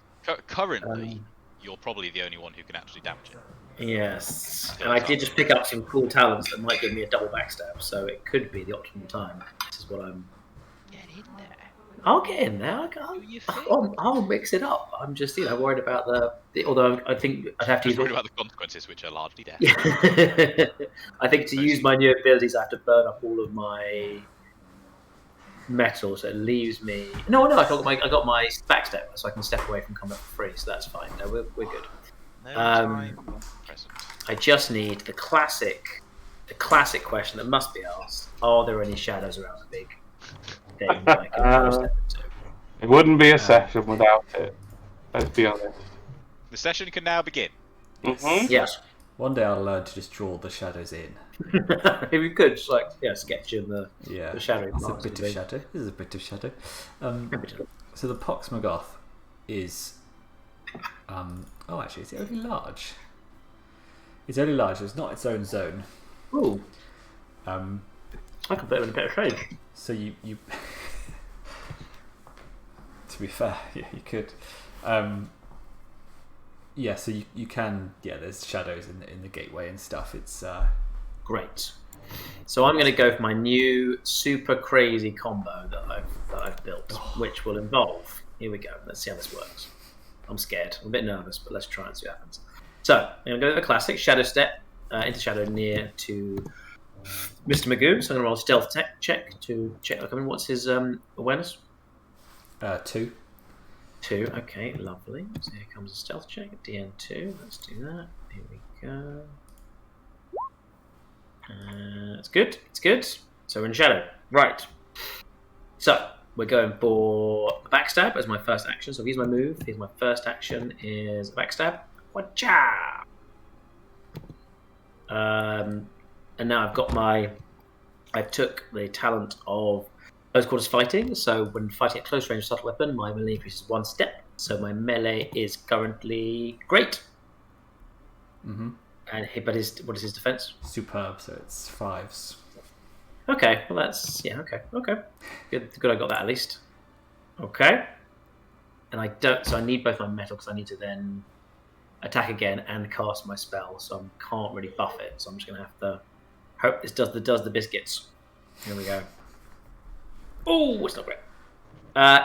Currently, you're probably the only one who can actually damage it. Yes, and I did just pick up some cool talents that might give me a double backstab, so it could be the optimal time. This is what I'm. Get in there. I'll get in there. I'll mix it up. I'm just, worried about the. Although I think I'd have to use. Worried about the consequences, which are largely death. Yeah. I think to use my new abilities, I have to burn up all of my metal, so it leaves me. No, I got my backstep, so I can step away from combat for free. So that's fine. No, we're good. No time present. I just need the classic question that must be asked: are there any shadows around the big thing that I can step into? It wouldn't be a session without it. Let's be honest. The session can now begin. Mm-hmm. Yes. One day I'll learn to just draw the shadows in. If you could, just sketch in the shadow. It's a bit of shadow. This is a bit of shadow. So the Pox Maggoth is. Actually, is it only large? It's only large. It's not its own zone. Ooh. I could put it in a bit of shade. So you. To be fair, yeah, you could. So you can. Yeah, there's shadows in the gateway and stuff. It's great. So I'm going to go for my new super crazy combo that I've built, which will involve. Here we go. Let's see how this works. I'm scared. I'm a bit nervous, but let's try and see what happens. So I'm going to go with the classic shadow step into shadow near to Mr. Magoo. So I'm going to roll a stealth check to check. What's his awareness? 2. 2. Okay, lovely. So here comes a stealth check. DN2. Let's do that. Here we go. It's good. It's good. So we're in shadow. Right. So we're going for a backstab as my first action. So here's my move. Here's my first action is a backstab. Wacha! And now I've got I took the talent of close quarters fighting, so when fighting at close range subtle weapon, my melee increases 1 step, so my melee is currently great. Mm-hmm. And what is his defense? Superb, so it's 5s. Okay, well that's okay. Good, I got that at least. Okay, and I need both my metal because I need to then attack again and cast my spell, so I can't really buff it. So I'm just gonna have to hope this does the biscuits. Here we go. Oh, it's not great.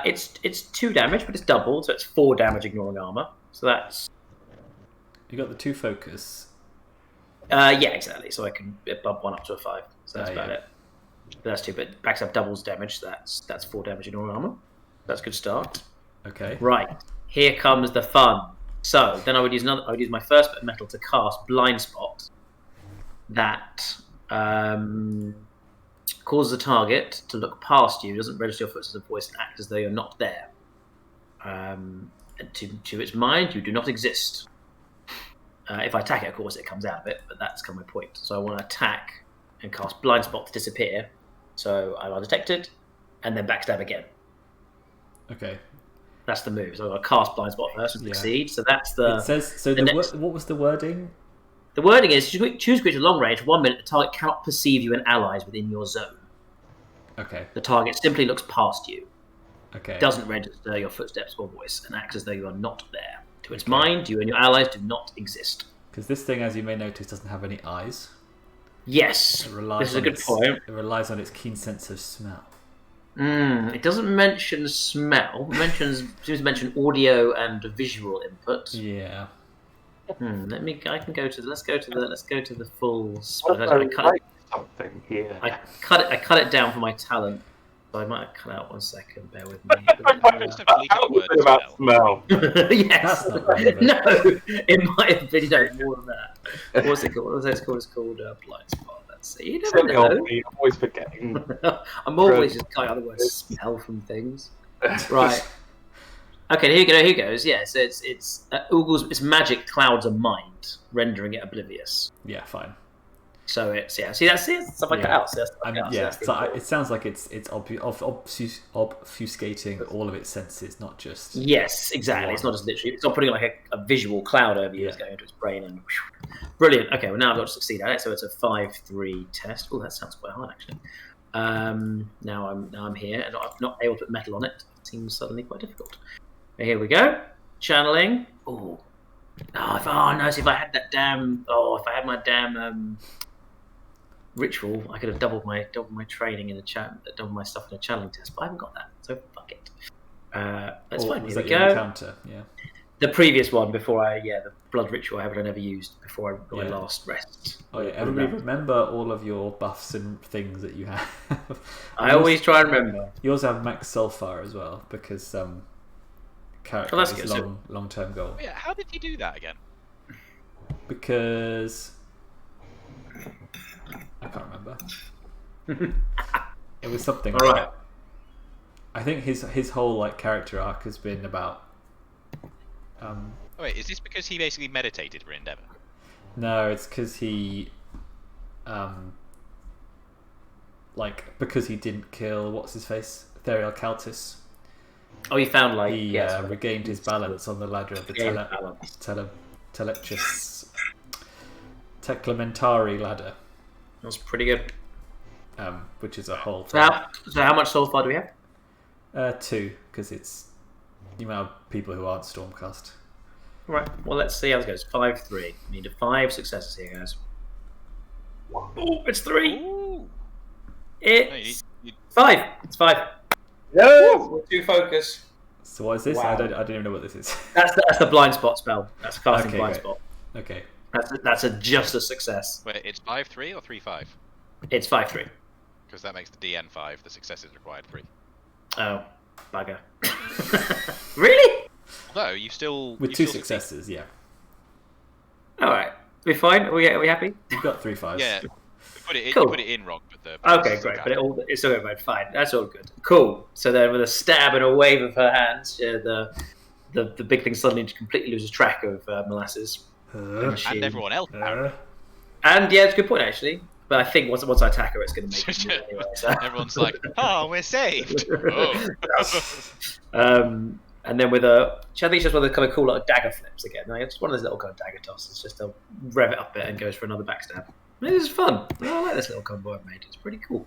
It's 2 damage, but it's doubled, so it's 4 damage ignoring armor. So that's You got the 2 focus. yeah, exactly. So I can bump 1 up to a 5. So that's about it. But that's 2, but backs up doubles damage. So that's 4 damage ignoring armor. That's a good start. Okay. Right, here comes the fun. So then I would use my first bit of metal to cast Blind Spot. That causes the target to look past you, doesn't register your footsteps as a voice, and act as though you're not there. And to its mind, you do not exist. If I attack it, of course, it comes out of it, but that's kind of my point. So I want to attack and cast Blind Spot to disappear. So I'm undetected, and then backstab again. Okay. That's the move. So I've got to cast Blind Spot first and succeed. So that's the... It says... So what was the wording? The wording is, choose creature long range, 1 minute, the target cannot perceive you and allies within your zone. Okay. The target simply looks past you. Okay. Doesn't register your footsteps or voice, and acts as though you are not there. To its mind, you and your allies do not exist. Because this thing, as you may notice, doesn't have any eyes. Yes, this is a good point. It relies on its keen sense of smell. It doesn't mention smell. It seems to mention audio and visual input. Yeah. Let's go to the full. Something here. I cut it down for my talent. So I might have cut out 1 second. Bear with me. About smell. Yes. That's not relevant. No, it might have been more than that. What's it called? It's called Blind Spot. Let's see. You never know. I'm always forgetting. I'm always just cutting out the word smell from things. Right. Okay, here goes. Yeah, so it's Ugel's magic clouds a mind, rendering it oblivious. Yeah, fine. So it's See, that's it. Stuff like that. So it sounds like it's obfuscating all of its senses, not just. Yes, exactly. It's not just literally. It's not putting like a visual cloud over you. It's going into its brain and. Brilliant. Okay, well now I've got to succeed at it. So it's a 5-3 test. Oh, that sounds quite hard actually. Now I'm here and I'm not able to put metal on it. It seems suddenly quite difficult. Here we go. Channeling. Oh no! See, if I had my damn ritual, I could have doubled my training in doubled my stuff in a channeling test, but I haven't got that, so fuck it. That's fine. Here we go. Encounter? Yeah. The previous one before the blood ritual I never used before my last rest. Oh yeah, everybody remember all of your buffs and things that you have. I always try and remember. You also have max sulfur as well because character is long-term goal. Yeah, how did you do that again? Because I can't remember. It was something. All right. I think his whole character arc has been about. Wait, is this because he basically meditated for Endeavour? No, it's because he, because he didn't kill what's his face, Therial Caltis. Oh, he found he regained his balance on the ladder of the Teclementari ladder. That's pretty good. Which is a whole thing. So how much soul far do we have? 2, because it's the amount of people who aren't Stormcast. Right, well let's see how it goes. 5-3. We need 5 successes here, guys. Oh, it's 3! Ooh. It's 5! It's 5. No! 2 focus. So what is this? Wow. I don't even know what this is. That's the blind spot spell. That's casting blind spot. Okay. That's just a success. Wait, it's 5-3 or 3-5? It's 5-3. Because that makes the DN 5. The success is required 3. Oh, bugger. Really? No, you still... With 2 successes, yeah. Alright. We fine? Are we happy? You've got 3 5s. Yeah. You put it in wrong, but the... Okay, great. But it's still going fine. That's all good. Cool. So then with a stab and a wave of her hands, the the big thing suddenly completely loses track of Molasses. And everyone else. And yeah, it's a good point actually. But I think once I attack her, it's going to make it anyway. So. Everyone's like, "Oh, we're saved." Oh. And then with I think it's just one of the kind of cool like dagger flips again. Like, it's one of those little kind of dagger tosses, just to rev it up a bit and goes for another backstab. This is fun. I like this little combo I've made. It's pretty cool.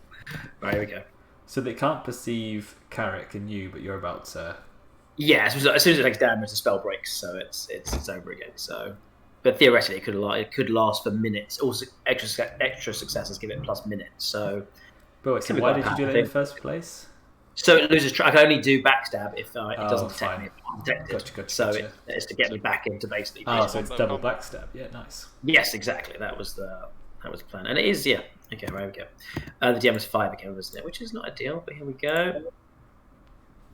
Right, here we go. So they can't perceive Carrich and you, but you're about to. Yeah, as soon as it takes damage, the spell breaks, so it's over again. So, but theoretically, it could last for minutes. Also, extra successes give it plus minutes. So, but wait, so why did you do that in the first place? So it loses track. I can only do backstab if it doesn't detect me. Gotcha. So it's to get me back into basically. Oh, so it's double backstab. Yeah, nice. Yes, exactly. That was the plan, and it is. Yeah. Okay, right we go. The DM is 5 again, wasn't it? Which is not ideal, but here we go.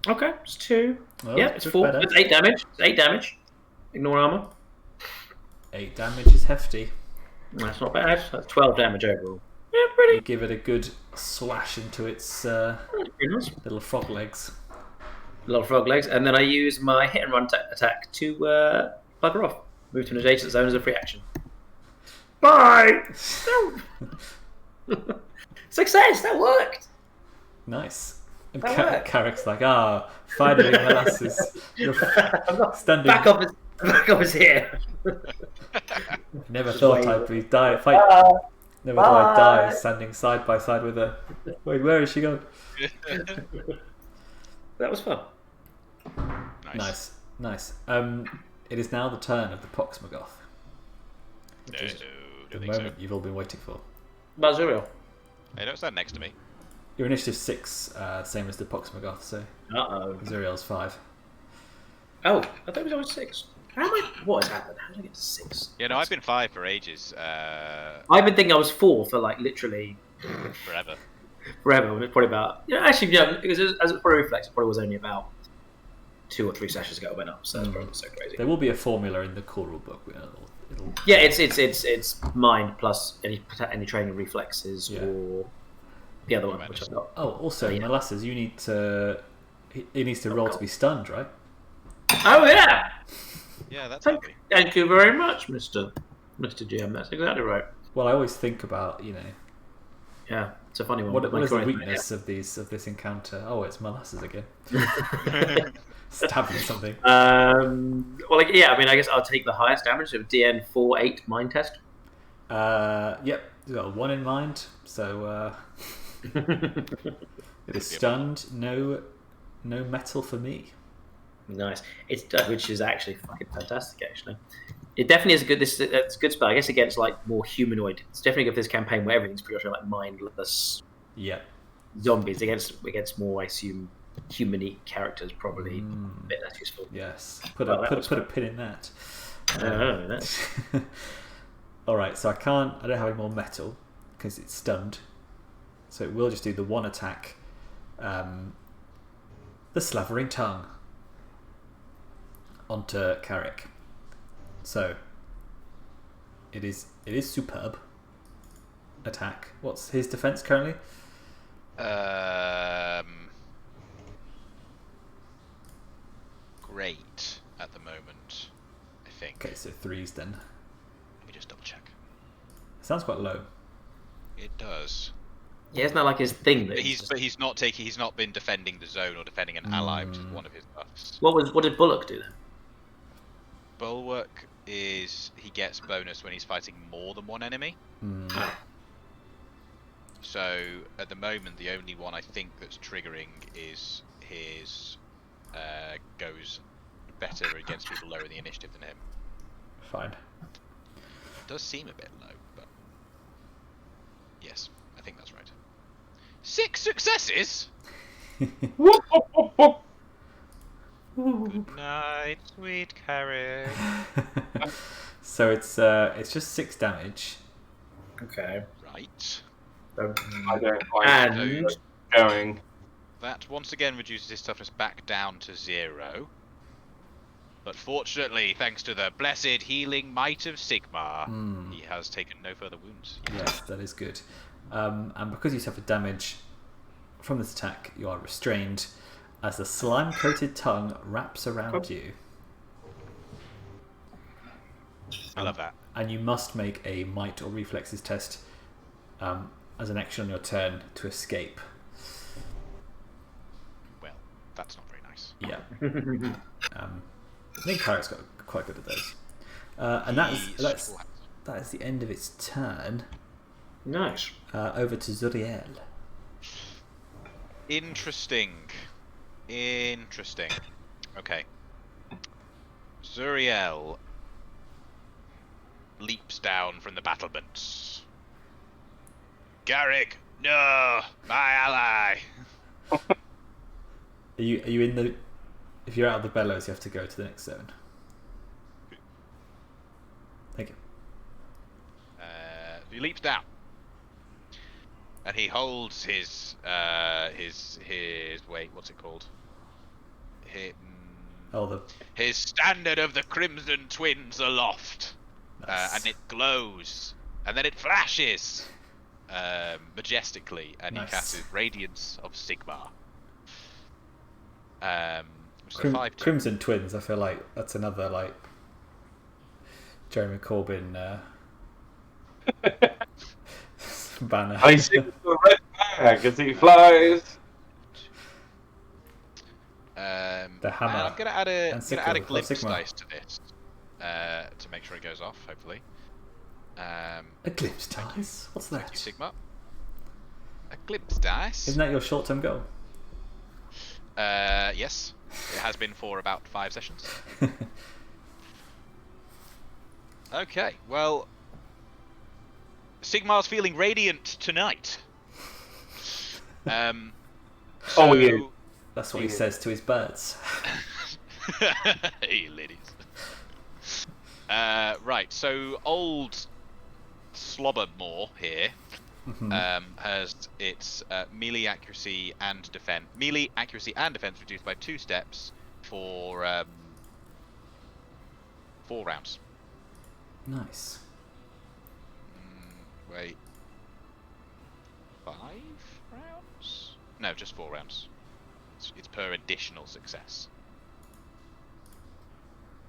Okay, it's 2. Well, yeah, it's 4. Better. It's 8 damage. It's 8 damage. Ignore armor. 8 damage is hefty. That's not bad. That's 12 damage overall. Yeah, pretty. You give it a good slash into its little frog legs. Little frog legs, and then I use my hit and run attack to bugger off. Move to an adjacent zone as a free action. Bye! Success! That worked! Nice. And Carrick's like, finally, Molasses. You're standing. Back off his here. Never thought I'd be fight. Never thought I'd die standing side by side with her. Wait, where is she going? That was fun. Nice. It is now the turn of the Pox Maggoth. The moment you've all been waiting for. About Zuriel. Hey, don't stand next to me. Your initiative 6, same as the Pox Maggoth, so. Zuriel's 5. Oh, I thought it was always 6. What has happened? How did I get to 6? Yeah, no, I've been 5 for ages. I've been thinking I was 4 for like literally forever. When it's probably about actually because as it probably reflects, it probably was only about 2 or 3 sessions ago it went up, so it's probably not so crazy. There will be a formula in the core rule book. Yeah, it's mind plus any training reflexes or the other one which I've got. Oh, also Molasses, you need to. He needs to roll to be stunned, right? Oh yeah. Yeah, that's happy. Thank you very much, Mr. GM. That's exactly right. Well, I always think about Yeah, it's a funny one. What is the weakness of this encounter? Oh, it's Molasses again. Stabbing something. Well, I guess I'll take the highest damage of DN 4/8 mind test. Yep, you've got a 1 in mind, so it is stunned. No metal for me. Nice. Which is actually fucking fantastic. Actually, it definitely is a good. It's a good spell. I guess against like more humanoid. It's definitely good for this campaign where everything's pretty much like mindless. Yeah. Zombies against more, I assume, human-y characters probably a bit less useful. Yes. Put a pin in that. All right. So I don't have any more metal because it's stunned. So it will just do the 1 attack. The Slavering Tongue onto Carrich. So it is superb attack. What's his defense currently? Great at the moment, I think. Okay, so 3s then. Let me just double check. Sounds quite low. It does. Yeah, it's not like his thing. But he's not been defending the zone or defending an ally, which is one of his buffs. What did Bullock do then? Bulwark is he gets bonus when he's fighting more than one enemy. So at the moment, the only one I think that's triggering is his goes better against people lower in the initiative than him. Fine. It does seem a bit low, but yes, I think that's right. 6 successes. Good night, sweet Carrich. So it's just 6 damage. Okay. Right. I don't like going. That once again reduces his toughness back down to 0. But fortunately, thanks to the blessed healing might of Sigmar, he has taken no further wounds. Yes, that is good. And because you suffered damage from this attack, you are restrained as the slime-coated tongue wraps around you. I love that. And you must make a might or reflexes test as an action on your turn to escape. Well, that's not very nice. Yeah. I think Carrick's got quite good at those. And that is the end of its turn. Nice. Over to Zuriel. Interesting. Okay. Zuriel leaps down from the battlements. Carrich, no, my ally. Are you in the? If you're out of the bellows, you have to go to the next zone. Thank you. He leaps down, and he holds his wait, what's it called? His standard of the Crimson Twins aloft, Nice. and it glows, and then it flashes majestically, and Nice. he casts Radiance of Sigmar. Which is a 5-2. Crimson Twins. I feel like that's another like Jeremy Corbyn banner. I see the red flag as he flies. The hammer. I'm gonna add a glimpse Sigmar. dice to this to make sure it goes off. Hopefully. A glimpse dice. What's Thank that? you, Sigmar. A glimpse dice. Isn't that your short-term goal? Yes, it has been for about 5 sessions. Okay, well, Sigmar's feeling radiant tonight. Oh, yeah. That's what he says to his birds. Hey, ladies. Right, so old Slobbermore here has its melee accuracy and defense. Melee accuracy and defense reduced by 2 steps for 4 rounds. Nice. Wait. 5 rounds? No, just 4 rounds. It's per additional success.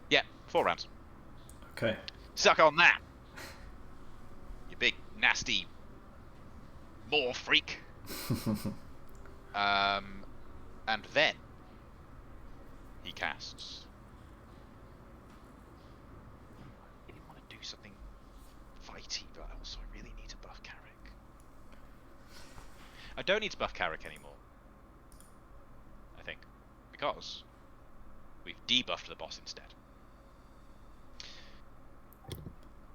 Yeah, 4 rounds. Okay. Suck on that! You big, nasty more freak. And then he casts. I really want to do something fighty, but also I really need to buff Carrich. I don't need to buff Carrich anymore. I think. Because we've debuffed the boss instead.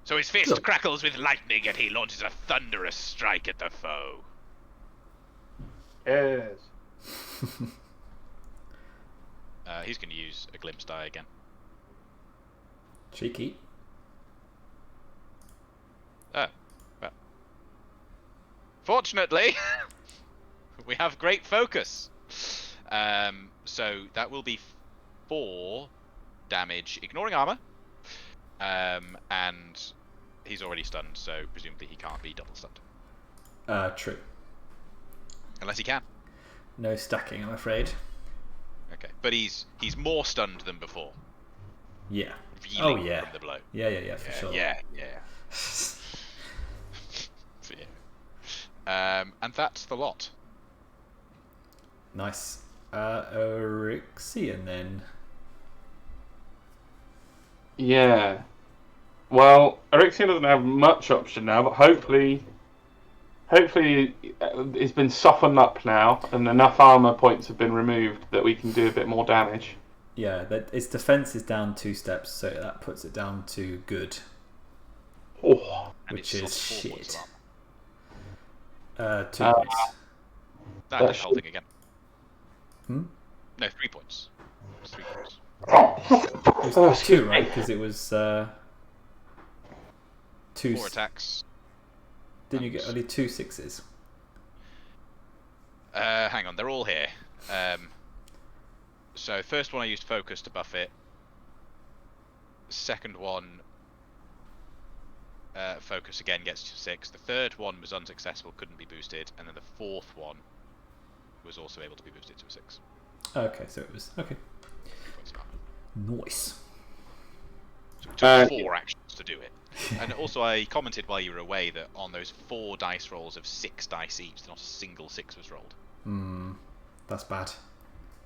So his fist crackles with lightning and he launches a thunderous strike at the foe. Yes. He's going to use a glimpse die again. Cheeky. Well. Fortunately, we have great focus. So that will be 4 damage, ignoring armor. And he's already stunned, so presumably he can't be double stunned. True. Unless he can. No stacking, I'm afraid. Okay, but he's more stunned than before. Yeah. Reeling Oh yeah. from the blow. Yeah, for sure. Yeah. So, yeah. And that's the lot. Nice. Orixion then. Yeah. Well, Orixion doesn't have much option now, but hopefully it's been softened up now, and enough armor points have been removed that we can do a bit more damage. Yeah, its defense is down 2 steps, so that puts it down to good. Oh, And Which it's is sort of 4 points shit. of armor. 2 points. That's holding again. Hmm? No, 3 points. It's 3 points. It was 2, right? Because it was 2. 4 attacks. Didn't you get only 2 6s? Hang on, they're all here. So first one I used focus to buff it. Second one, focus again gets to 6. The third one was unsuccessful, couldn't be boosted, and then the fourth one was also able to be boosted to a 6. Okay, so it was okay. 3 points of armor. Nice. So it took 4 actions. to do it. And also, I commented while you were away that on those 4 dice rolls of 6 dice each, not a single 6 was rolled. That's bad.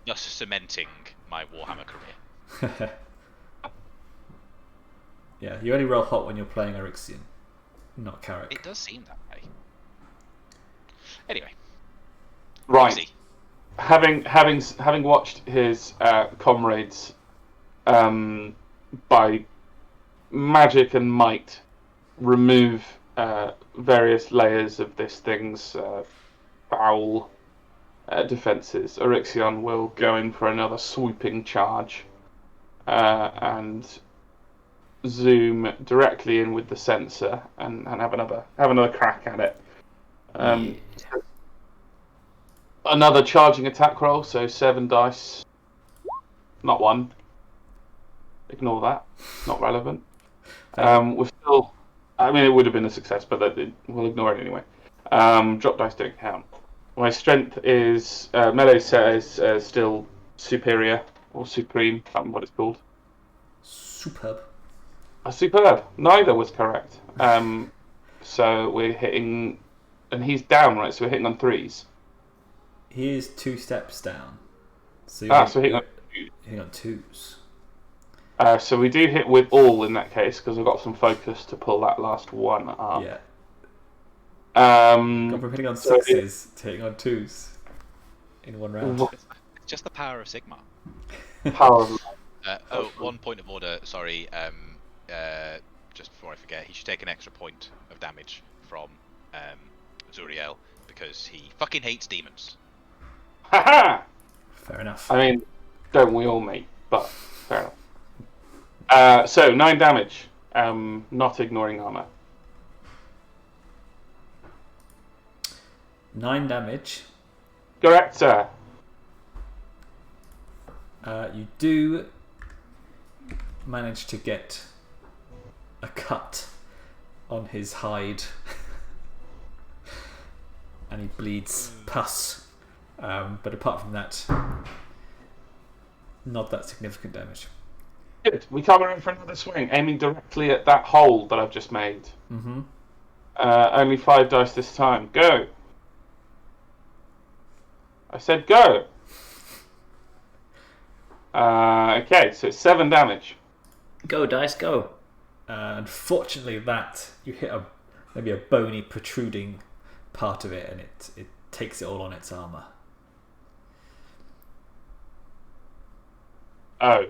Thus cementing my Warhammer career. Yeah, you only roll hot when you're playing Orixion, not Carrich. It does seem that way. Anyway. Right. Easy. Having watched his comrades by magic and might remove various layers of this thing's foul defences, Orixion will go in for another swooping charge and zoom directly in with the sensor and have another crack at it. Another charging attack roll, so 7 dice. Not 1. Ignore that. Not relevant. We're still. I mean, it would have been a success, but we'll ignore it anyway. Drop dice don't count. My strength is melee set is still superior or supreme. I can't remember what it's called. Superb. Superb. Neither was correct. So we're hitting, and he's down, right? So we're hitting on 3s. He is 2 steps down. So so hitting on 2s. So we do hit with all in that case because I've got some focus to pull that last one up. Yeah. Gone from hitting on 6s to hitting on 2s in one round. It's just the power of Sigmar. Power of 1 point of order, sorry. Just before I forget, he should take an extra point of damage from Zuriel because he fucking hates demons. Haha! Fair enough. I mean, don't we all, mate? But fair enough. So 9 damage. Not ignoring armor. 9 damage. Correct, sir. You do manage to get a cut on his hide, and he bleeds pus. But apart from that, not that significant damage. Good. We come around for another swing, aiming directly at that hole that I've just made. Mm-hmm. Only 5 dice this time. Go. I said go. Okay, so it's 7 damage. Go, dice, go. Unfortunately, that you hit maybe a bony protruding part of it, and it takes it all on its armor. Oh.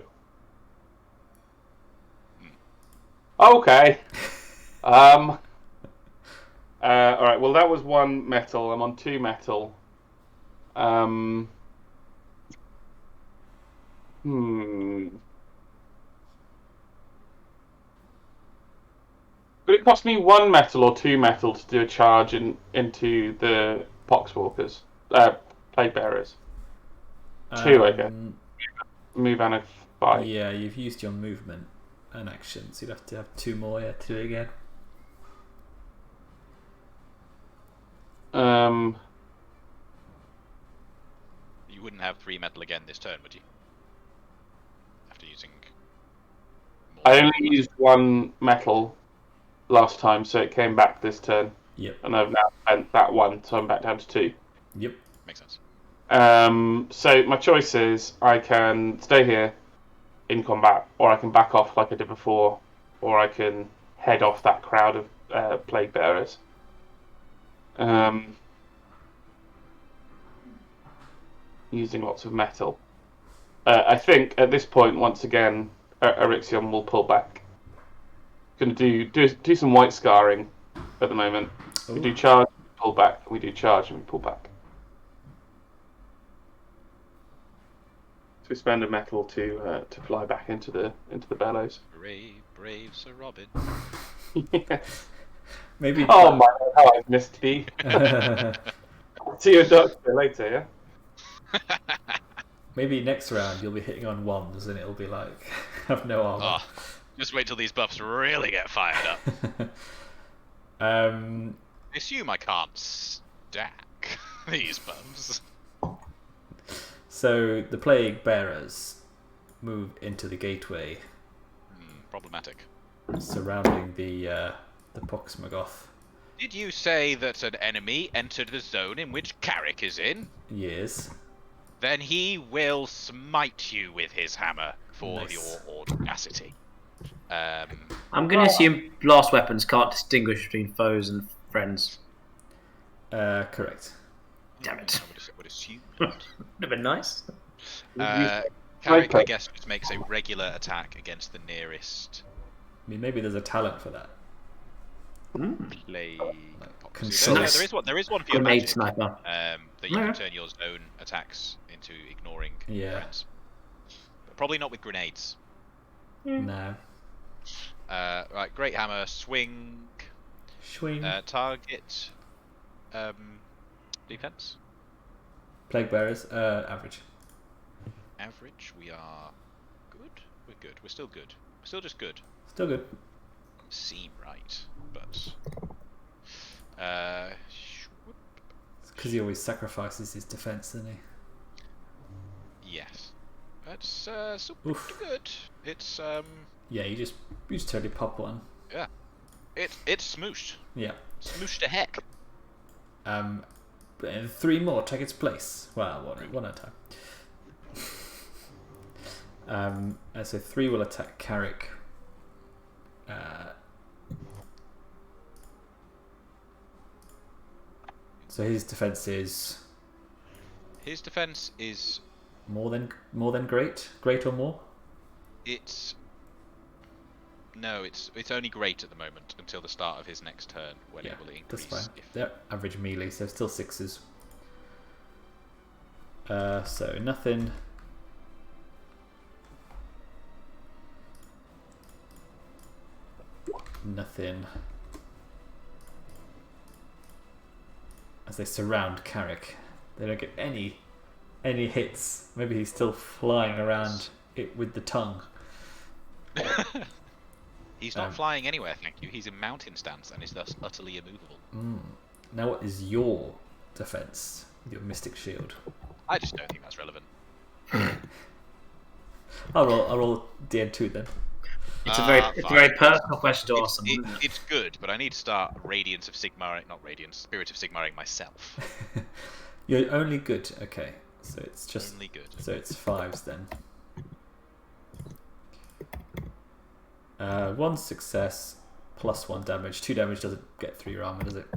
Okay. All right. Well, that was 1 metal. I'm on 2 metal. Would it cost me 1 metal or 2 metal to do a charge into the Poxwalkers? Plague Bearers? 2, I guess. Move and a fight. Yeah, you've used your movement and action, so you'd have to have 2 more to do it again. You wouldn't have 3 metal again this turn, would you? After using more. I only used 1 metal last time, so it came back this turn. Yep. And I've now spent that 1, so I'm back down to 2. Yep. Makes sense. So my choice is I can stay here in combat, or I can back off like I did before, or I can head off that crowd of Plague Bearers. Using lots of metal. I think at this point, once again, Orixion will pull back. Going to do some white scarring at the moment. Ooh. We do charge, we pull back. We do charge and we pull back. So we spend a metal to fly back into the bellows. Brave Sir Robin. Yes. Maybe. Oh my God, how I've missed thee. See you, doctor, later, yeah? Maybe next round you'll be hitting on 1s and it'll be like have no armor. Oh, just wait till these buffs really get fired up. I assume I can't stack these buffs. So the Plague Bearers move into the gateway. Problematic. surrounding the Pox Maggoth. Did you say that an enemy entered the zone in which Carrich is in? Yes. Then he will smite you with his hammer for Nice. your audacity. I'm going to assume blast weapons can't distinguish between foes and friends. Correct. Damn it. I would assume Would not. have been nice. Carrich, I guess, just makes a regular attack against the nearest I mean, maybe there's a talent for that. play. Control. No, there is one for your Grenade magic. sniper. That you can turn your own attacks into ignoring friends. But probably not with grenades. No. Right, great hammer, swing. Swing. Target. Defense. Plague bearers. Average. Average. We are good. We're good. We're still good. We're still just good. Still good. Seem right, but. It's because he always sacrifices his defense, doesn't he? Yes. That's still pretty good. It's Yeah, you just totally pop one. Yeah. It's smooshed. Yeah. Smooshed to heck. But 3 more take its place. Well, one at a time. And so 3 will attack Carrich. So his defense is. His defense is More than great or more. it's only great at the moment until the start of his next turn when it will increase. That's fine. They're average melee, so still 6s. So nothing. Nothing. As they surround Carrich, they don't get any hits. Maybe he's still flying around it with the tongue. He's not flying anywhere, thank you. He's in mountain stance and is thus utterly immovable. Now, what is your defense with your Mystic Shield? I just don't think that's relevant. I'll roll DN2 then. It's a very personal question to ask someone. It's good, but I need to start Radiance of Sigmar, not Radiance, Spirit of Sigmaring myself. You're only good. Okay, so it's just only good. So it's 5s then. 1 success plus 1 damage. 2 damage doesn't get through your armor, does it?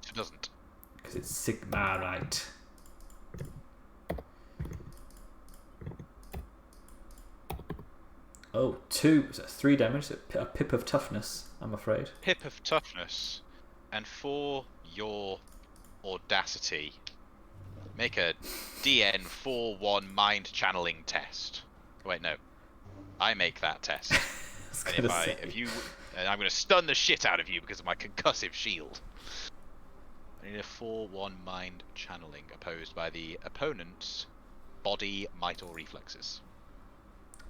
It doesn't. Because it's Sigmarite. Oh, 2. So 3 damage. A pip of toughness, I'm afraid. Pip of toughness, and for your audacity, make a DN 4-1 mind channeling test. Wait, no, I make that test. And I'm going to stun the shit out of you because of my concussive shield. I need a 4-1 mind channeling opposed by the opponent's body, might, or reflexes.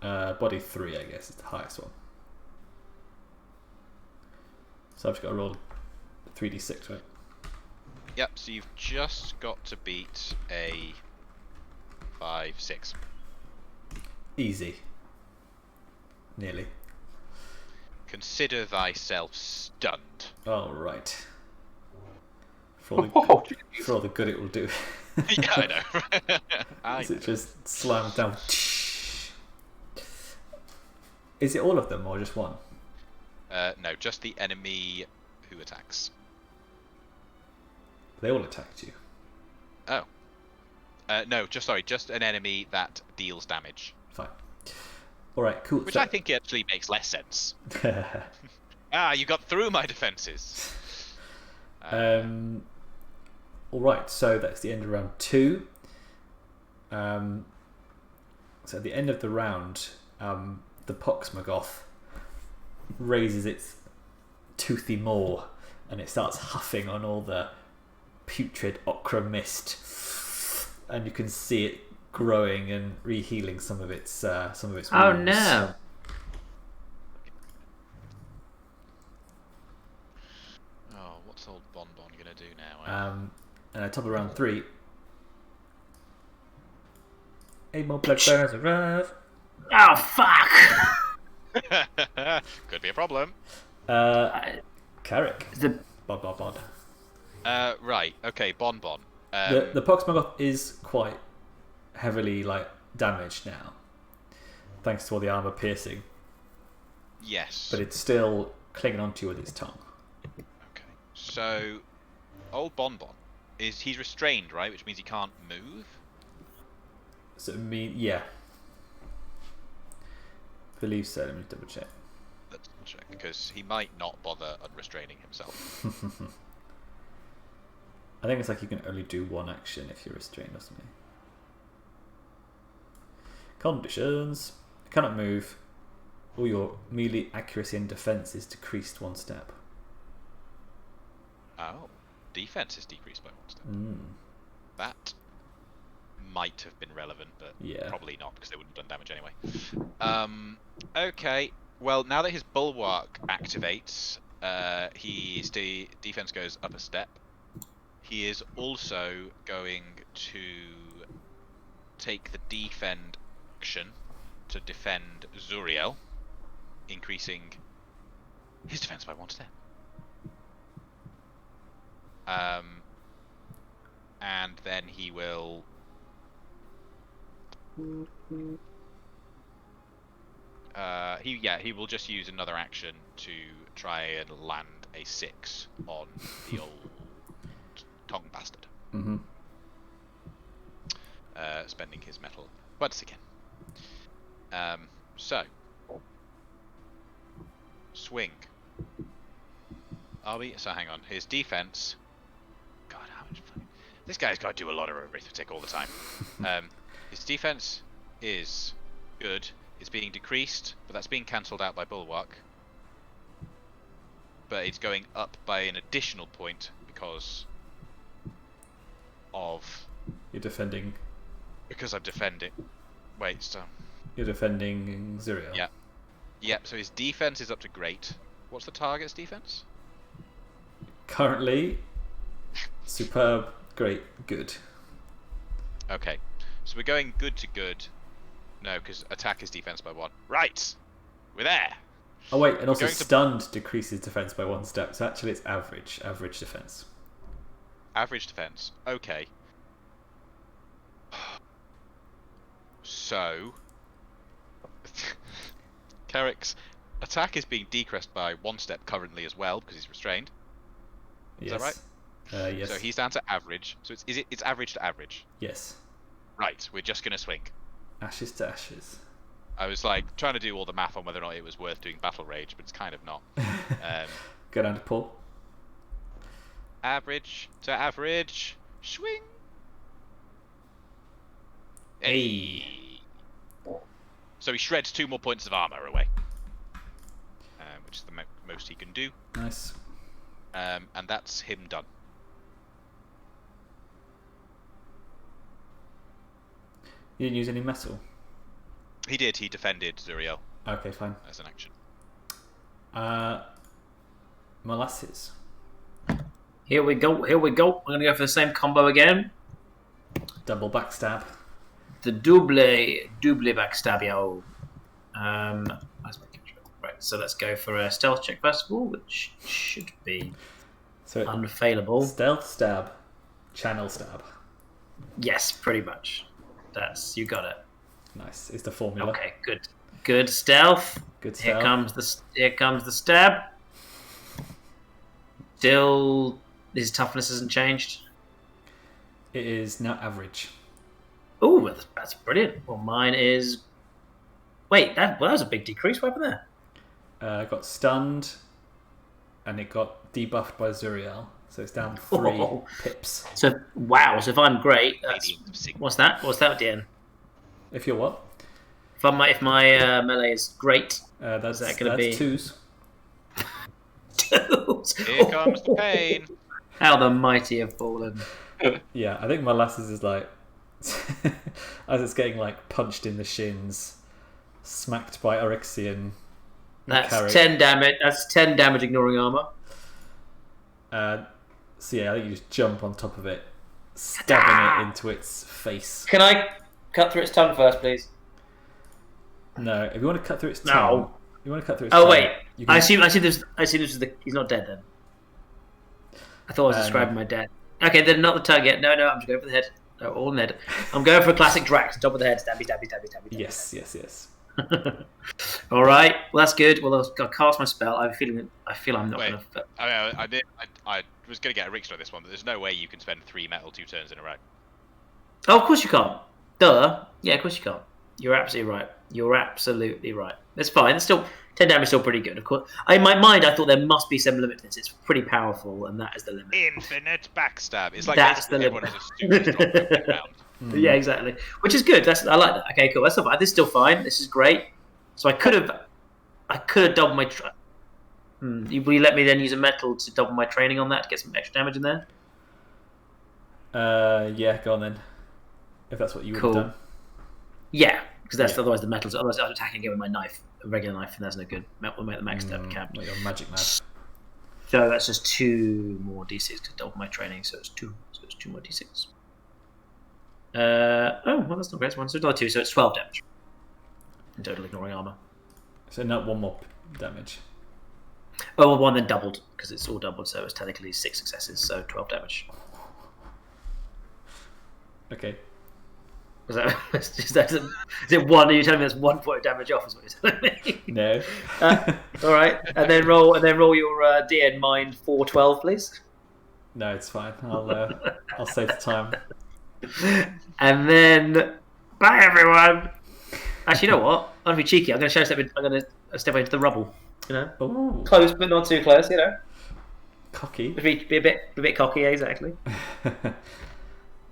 Body 3, I guess, is the highest one. So I've just got to roll 3d6, right? Yep, so you've just got to beat a 5-6. Easy. Nearly. Consider thyself stunned. Oh, right. For all the good it will do. Yeah, I know. As it just slams down. Is it all of them or just one? No, just the enemy who attacks. They all attacked you. Oh. No, just an enemy that deals damage. Fine. Alright, cool. Which I think actually makes less sense. You got through my defences. Alright, so that's the end of round 2. So at the end of the round, the Pox Maggoth raises its toothy maw and it starts huffing on all the putrid ochre mist, and you can see it growing and rehealing some of its wounds. Oh no! Oh, what's old Bonnh gonna do now? And at top of round 3, 8 more blood bearers arrive. Oh fuck! Could be a problem. Carrich. The Bod. Right. Okay. Bonnh. The Pox Maggoth is quite heavily damaged now, thanks to all the armor piercing. Yes. But it's still clinging onto you with its tongue. Okay. So, old Bonnh he's restrained, right? Which means he can't move. So yeah. I believe so. Let me double check. Let's double check, because he might not bother unrestraining himself. I think it's you can only do one action if you're restrained or something. Conditions. You cannot move. All your melee accuracy and defense is decreased 1 step. Oh. Defense is decreased by 1 step. That might have been relevant, but probably not, because they wouldn't have done damage anyway. Okay. Well, now that his bulwark activates, his defense goes up a step. He is also going to take the defend action to defend Zuriel, increasing his defense by 1 step. And then he will he will just use another action to try and land a 6 on the old tongue bastard. Mm-hmm. Spending his metal once again. So swing. Are we? So hang on. His defense. God, how much fun. This guy's got to do a lot of arithmetic all the time. His defense is good. It's being decreased, but that's being cancelled out by Bulwark. But it's going up by an additional point because of... You're defending... Because I'm defending... Wait, so... You're defending Zuriel. Yeah. Yep, so his defense is up to great. What's the target's defense? Currently, superb, great, good. Okay, so we're going good to good. No, because attack is defense by 1. Right! We're there! Oh wait, and also stunned decreases defense by 1 step, so actually it's average defense. Average defense, okay. So... Carrich's attack is being decreased by 1 step currently as well, because he's restrained. Is that right? Yes. So he's down to average. So it's average to average. Yes. Right, we're just gonna swing. Ashes to ashes. I was trying to do all the math on whether or not it was worth doing battle rage, but it's kind of not. Go down to Paul. Average to average. Swing. Hey. So he shreds 2 more points of armor away, which is the most he can do. Nice. And that's him done. You didn't use any metal? He did. He defended Zuriel. Okay, fine. As an action. Molasses. Here we go. We're going to go for the same combo again. Double backstab. The double backstabio. Right, so let's go for a stealth check first of all, which should be unfailable. Stealth stab, channel stab. Yes, pretty much. You got it. Nice. Is the formula. Okay, good. Good stealth. Good stealth. Here comes the stab. Still, his toughness hasn't changed. It is now average. Ooh, that's brilliant. Well, mine is... Wait, that was a big decrease. What happened there? Got stunned, and it got debuffed by Zuriel, so it's down 3 pips. So, wow, so if I'm great, what's that? What's that, Dan? If you're what? If my melee is great, that's 2s? 2s! Here comes the pain! How the mighty have fallen. Yeah, I think Molasses is as it's getting punched in the shins, smacked by Orixion. That's Carrich. 10 damage. That's 10 damage ignoring armor. So yeah, I think you just jump on top of it, stabbing it into its face. Can I cut through its tongue first, please? No, if you want to cut through its tongue, You want to cut through his Oh tongue, wait, you I can- assume this was the. He's not dead then. I thought I was describing no. my dad. Okay, then not the tongue yet. No, I'm just going for the head. No, all in the head. I'm going for a classic Drax, top of the head, stabby. Yes, yes, yes. All right, well that's good. Well, I'll cast my spell. I feel I'm not Wait. going to. I was going to get a Richter on this one, but there's no way you can spend 3 metal 2 turns in a row. Oh, of course you can't. Duh. Yeah, of course you can't. You're absolutely right. You're absolutely right. That's fine. It's still 10 damage. Still pretty good. Of course. In my mind, I thought there must be some limit to this. It's pretty powerful, and that is the limit. Infinite backstab. It's like That's basically the everyone limit. is a super strong weapon round. Yeah, exactly. Which is good. I like that. Okay, cool. That's not bad. This is still fine. This is great. So I could have doubled my. Will you let me then use a metal to double my training on that to get some extra damage in there? Yeah, go on then. If that's what you would Cool. have done. Yeah, because that's Yeah. otherwise the metals. Otherwise, I'm attacking again with my knife, a regular knife, and that's no good. We'll make the max step count. Not your magic knife. So that's just 2 more d6 to double my training. So it's 2. So it's 2 more d6. Oh, well, that's not great. So another 2. So it's 12 damage in total, ignoring armor. So not 1 more damage. Oh, well, 1 then doubled because it's all doubled. So it's technically 6 successes. So 12 damage. Okay. Was that? Is it 1? Are you telling me that's 1 point of damage off? Is what you're telling me? No. All right, and then roll your DN mind 412, please. No, it's fine. I'll save the time. And then bye everyone. Actually, you know what? I'm gonna be cheeky. I'm gonna step into the rubble. You know, Ooh, close but not too close. You know, cocky. be a bit cocky. Yeah, exactly.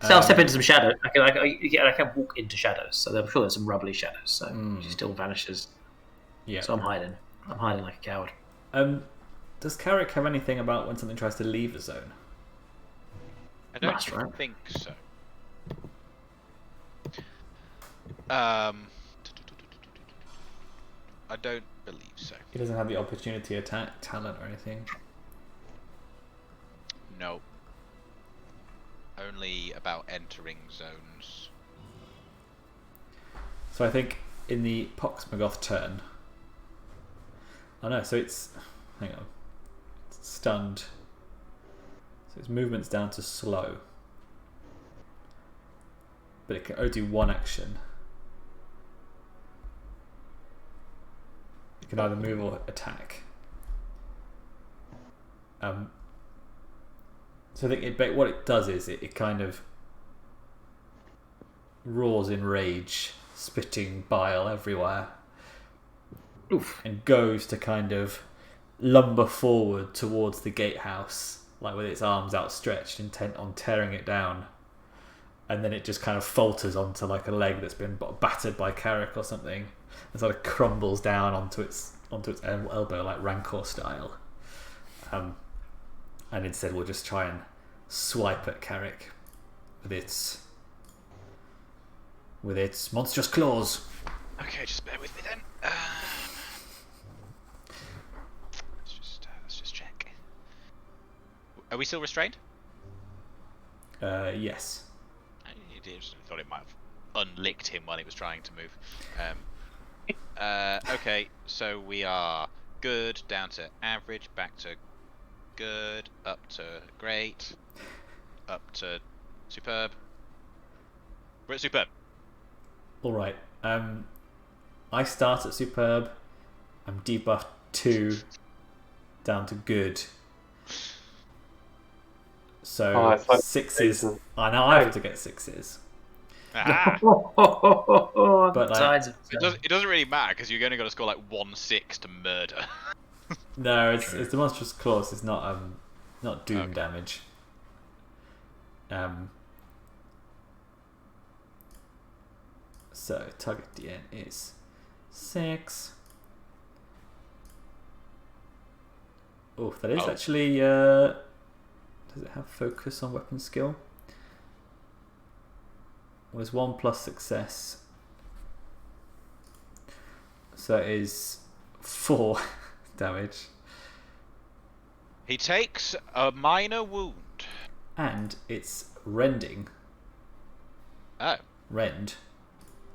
So I'll step into some shadow. I can walk into shadows. So I'm sure there's some rubbly shadows. So she still vanishes. Yeah. So I'm hiding like a coward. Does Carrich have anything about when something tries to leave the zone? I don't That's right. think so. I don't believe so. He doesn't have the opportunity attack talent or anything. No. Only about entering zones. So I think in the Pox Maggoth turn. Oh no, so it's. Hang on. It's stunned. So its movement's down to slow. But it can only do 1 action. It can either move or attack. So I think what it does is it kind of roars in rage, spitting bile everywhere. Oof. And goes to kind of lumber forward towards the gatehouse, like with its arms outstretched, intent on tearing it down. And then it just kind of falters onto like a leg that's been battered by Carrich or something, and sort of crumbles down onto its elbow like Rancor style. And instead we'll just try and swipe at Carrich with its monstrous claws. Okay, just bear with me then. Let's just check. Are we still restrained? Yes. I just thought it might have unlicked him while he was trying to move. Okay, so we are good, down to average, back to good, up to great, up to superb. We're at superb. Alright. I start at superb. I'm debuffed 2 down to good. So it's like 6s. I know I have to get 6s. Ah! But It doesn't really matter because you've only got to score like 1/6 to murder. No, it's the monstrous claws. It's not doom damage. So target DN is 6. Oh, that is actually. Does it have focus on weapon skill? Well, there's 1 plus success. So it is 4 damage. He takes a minor wound. And it's rending. Oh. Rend.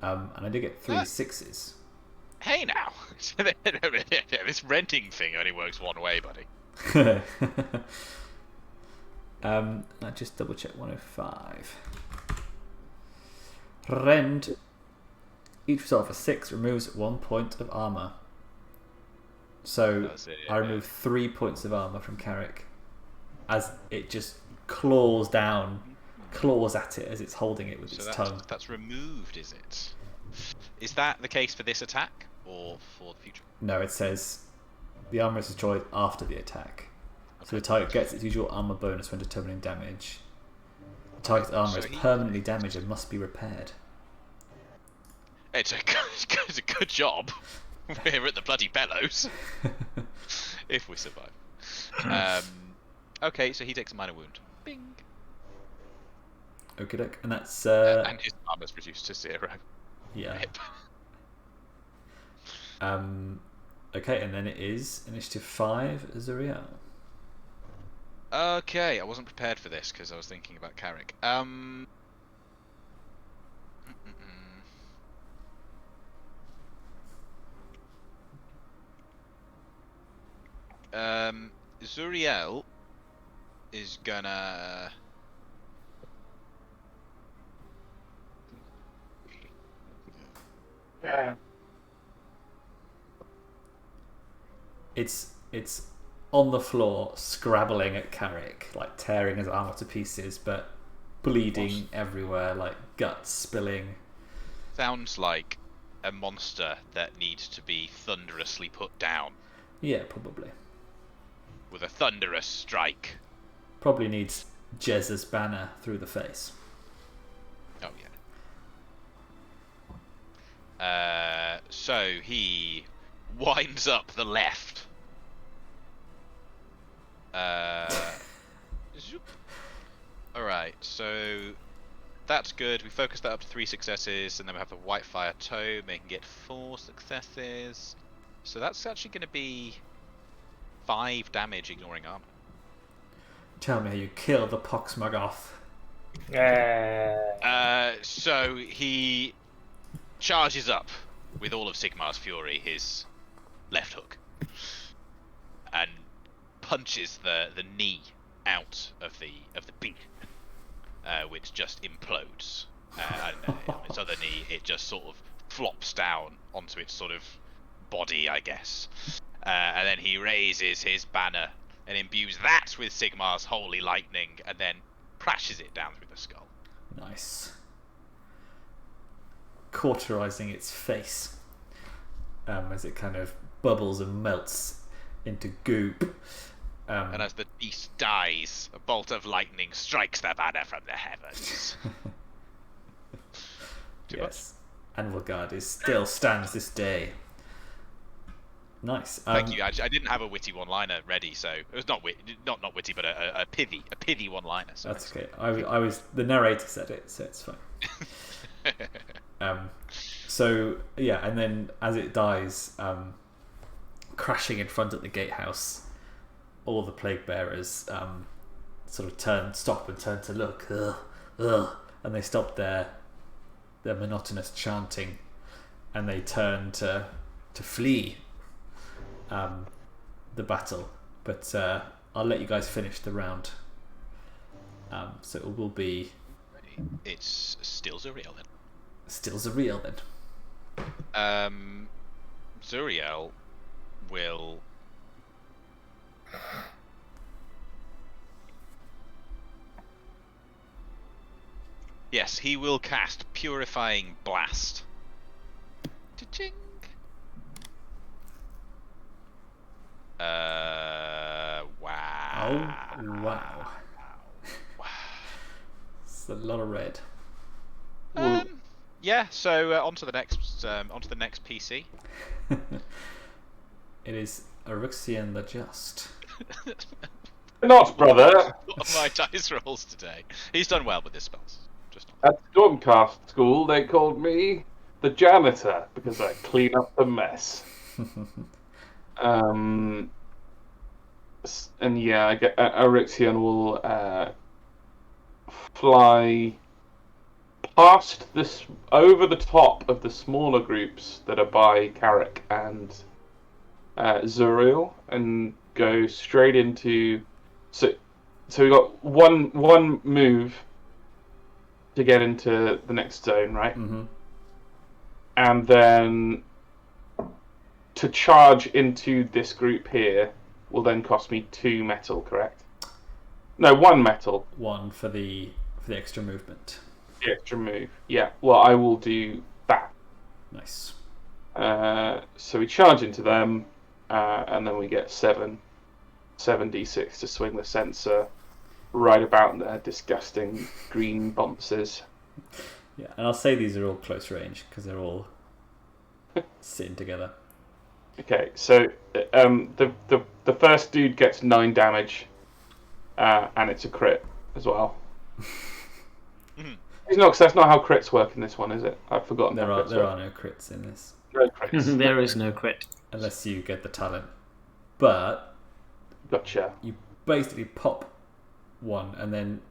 And I did get 3 6s. Hey now, this renting thing only works one way, buddy. I just double check 105. Rend. Each result of a 6 removes 1 point of armor. So I remove 3 points of armor from Carrich as it just claws at it as it's holding it with its tongue. That's removed, is it? Is that the case for this attack or for the future? No, it says the armor is destroyed after the attack. So the target gets its usual armor bonus when determining damage. The target's armor is permanently damaged and must be repaired. It's a good job. We're at the bloody bellows. If we survive. Okay, so he takes a minor wound. Bing. Okay, and that's and his armor's reduced to 0. Yeah. Okay, and then it is initiative 5, Zuriel. Okay, I wasn't prepared for this because I was thinking about Carrich. Zuriel is gonna. Yeah. It's on the floor, scrabbling at Carrich, like tearing his armor to pieces, but bleeding everywhere, like guts spilling. Sounds like a monster that needs to be thunderously put down. Yeah, probably. With a thunderous strike. Probably needs Jez's banner through the face. Oh yeah. So he winds up the left. Alright, so that's good. We focus that up to 3 successes, and then we have the Whitefire Toe, making it 4 successes. So that's actually going to be 5 damage, ignoring armor. Tell me how you kill the Pox Maggoth. So he charges up with all of Sigmar's fury, his left hook, and punches the knee out of the beak, which just implodes. And on its other knee, it just sort of flops down onto its sort of body, I guess. And then he raises his banner and imbues that with Sigmar's holy lightning, and then crashes it down through the skull. Nice. Cauterizing its face as it kind of bubbles and melts into goop. And as the beast dies, a bolt of lightning strikes the banner from the heavens. Yes. Anvilgard still stands this day. Nice. Thank you. I didn't have a witty one-liner ready, so it was not witty, but a pithy one-liner. So that's okay. I was the narrator said it, so it's fine. So yeah, and then as it dies, crashing in front of the gatehouse, all the plague bearers sort of stop and turn to look, and they stop their monotonous chanting, and they turn to flee the battle. But I'll let you guys finish the round. So it will be. It's still Zuriel then. Still Zuriel then. Zuriel will. Yes, he will cast Purifying Blast. Cha-ching. Wow. Oh, wow. It's a lot of red. Yeah, so onto the next PC. It is Orixion the Just. Not, brother. What are my dice rolls today? He's done well with his spells. At Stormcast school, they called me the janitor because I clean up the mess. And yeah, Orixion will fly past this, over the top of the smaller groups that are by Carrich and Zuriel, and go straight into. So we got one move to get into the next zone, right? Mm-hmm. And then to charge into this group here will then cost me 2 metal, correct? No, 1 metal. 1 for the extra movement. The extra move. Yeah. Well, I will do that. Nice. So we charge into them, and then we get 7d6 to swing the sensor right about their disgusting green bumps. Yeah, and I'll say these are all close range because they're all sitting together. Okay, so the first dude gets 9 damage, and it's a crit as well. It's not, 'cause that's not how crits work in this one, is it? I've forgotten. There are no crits in this. No crits. There is no crit. Unless you get the talent. But Gotcha. you basically pop 1 and then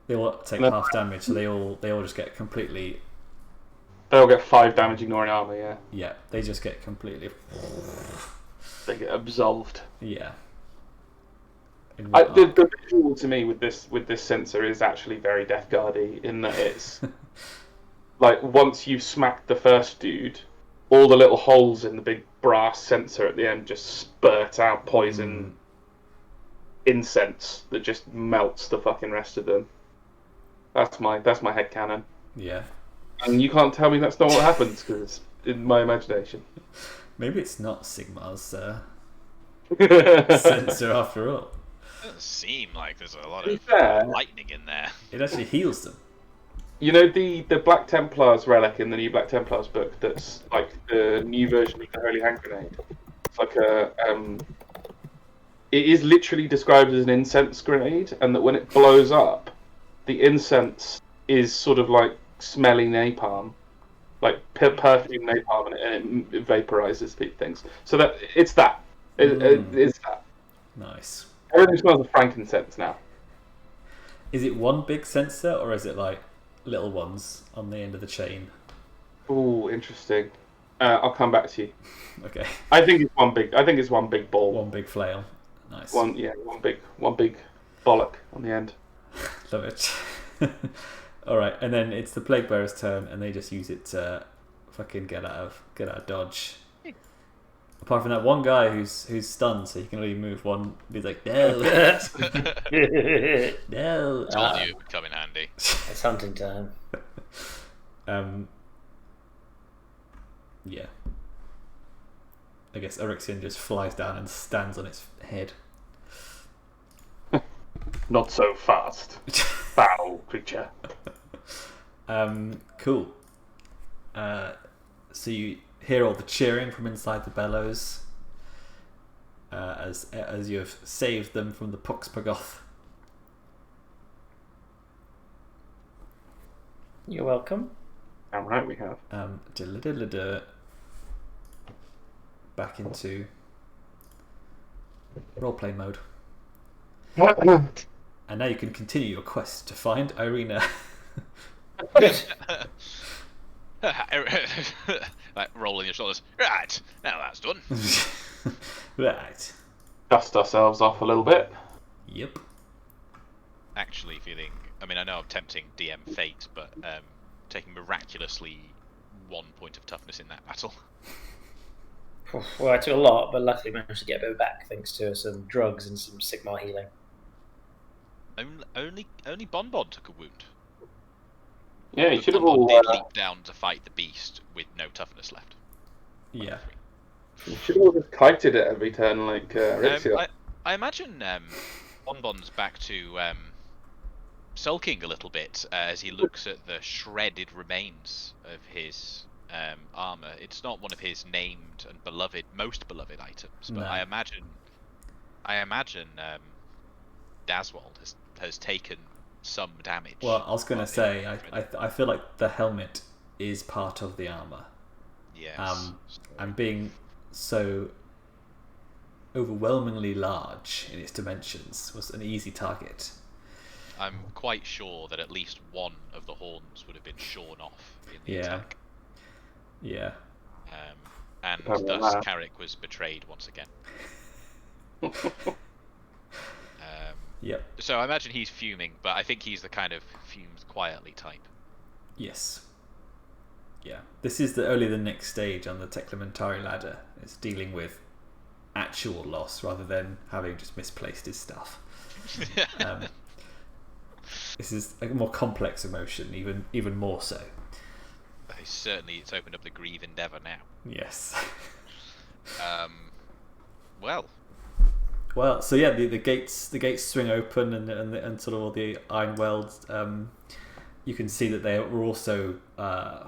they all take No. half damage, so they all just get completely. They all get 5 damage ignoring armor, yeah. Yeah, they just get completely. They get absolved. Yeah. The visual to me with this sensor is actually very Death Guard-y in that it's like once you've smacked the first dude, all the little holes in the big brass sensor at the end just spurt out poison incense that just melts the fucking rest of them. That's my headcanon. Yeah. And you can't tell me that's not what happens because it's in my imagination. Maybe it's not Sigmar's sensor after all. It doesn't seem like there's a lot of fair, lightning in there. It actually heals them. You know the Black Templars relic in the new Black Templars book that's like the new version of the Holy Hand Grenade? It's like it is literally described as an incense grenade, and that when it blows up, the incense is sort of like smelly napalm, like perfume napalm, and it vaporizes things. So that it's that. It's that. Nice. Everything smells of frankincense now. Is it one big sensor or is it like little ones on the end of the chain? Ooh, interesting. I'll come back to you. Okay. I think it's one big ball. One big flail. Nice. One big bollock on the end. Love it. Alright, and then it's the Plague Bearer's turn and they just use it to fucking get out of dodge. Apart from that one guy who's stunned, so he can only move one. He's like, no, no. Told you it would come in handy. It's hunting time. Yeah. I guess Orixion just flies down and stands on its head. Not so fast, foul creature. Cool. So you hear all the cheering from inside the bellows as you have saved them from the Pox Maggoth. You're welcome. Damn right we have. Back into roleplay mode. And now you can continue your quest to find Irina. Like rolling your shoulders. Right, now that's done. Right. Dust ourselves off a little bit. Yep. Actually feeling, I mean, I know I'm tempting DM fate, but taking miraculously 1 point of toughness in that battle. Well, I took a lot, but luckily managed to get a bit back thanks to some drugs and some Sigmar healing. Only Bonnh took a wound. Yeah, you should have all. Did leap down to fight the beast with no toughness left. Yeah. You should have all just kited it every turn like Rixion. I imagine Bonbon's back to sulking a little bit as he looks at the shredded remains of his armor. It's not one of his named and most beloved items, but No. I imagine Daswald has taken some damage. Well, I was going to say, I feel like the helmet is part of the armor. Yes. And being so overwhelmingly large in its dimensions was an easy target. I'm quite sure that at least one of the horns would have been shorn off in the attack. Yeah. And Oh, thus wow. Carrich was betrayed once again. Yep. So I imagine he's fuming, but I think he's the kind of fumes quietly type. Yes. Yeah. This is only the next stage on the Teclamentari ladder. It's dealing with actual loss rather than having just misplaced his stuff. This is a more complex emotion, even more so. It's opened up the grieve endeavour now. Yes. Well, so yeah, the gates swing open and sort of all the iron welds. You can see that they were also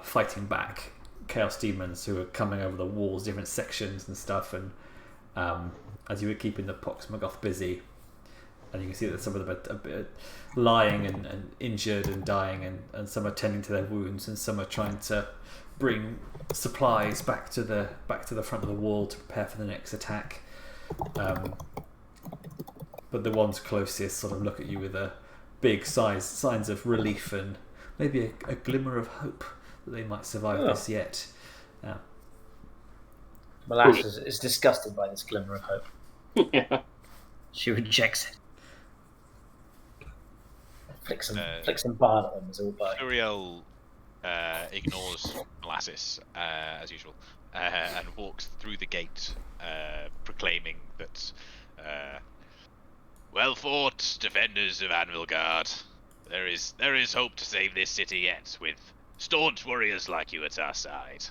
fighting back chaos demons who are coming over the walls, different sections and stuff. And as you were keeping the Pox Maggoth busy, and you can see that some of them are a bit lying and injured and dying, and some are tending to their wounds, and some are trying to bring supplies back to the front of the wall to prepare for the next attack. But the ones closest sort of look at you with a big signs of relief and maybe a glimmer of hope that they might survive this yet. Molasses is disgusted by this glimmer of hope. Yeah. She rejects it. Flicks some barn at them as all by. Zuriel ignores Molasses, as usual, and walks through the gate, proclaiming that, well fought, defenders of Anvilgard. There is hope to save this city yet, with staunch warriors like you at our side.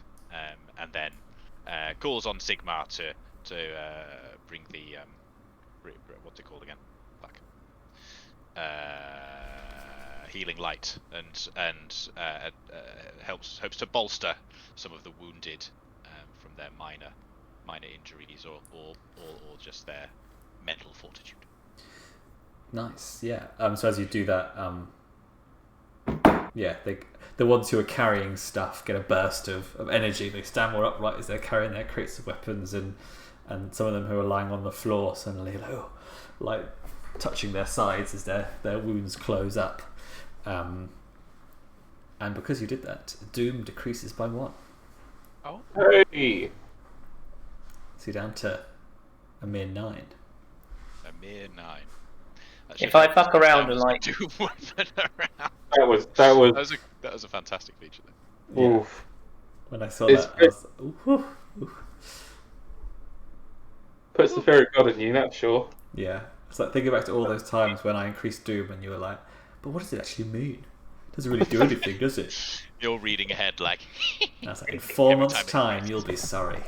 And then calls on Sigmar to bring the what's it called again? Healing light, and hopes to bolster some of the wounded from their minor injuries or just their mental fortitude. Nice, yeah. So as you do that, the ones who are carrying stuff get a burst of energy. They stand more upright as they're carrying their crates of weapons, and some of them who are lying on the floor suddenly like touching their sides as their wounds close up. And because you did that, doom decreases by 1. Oh. Hey. So you're down to a mere 9. A mere 9. If I fuck around and like doom weapon around. That was That was a fantastic feature. Yeah. Oof. When I saw that, I was ooh. Puts the fear of God in you, that's sure. Yeah. It's like thinking back to all those times when I increased doom and you were like, but what does it actually mean? It doesn't really do anything, does it? You're reading ahead like. I was like, in 4 months' time, you'll be sorry.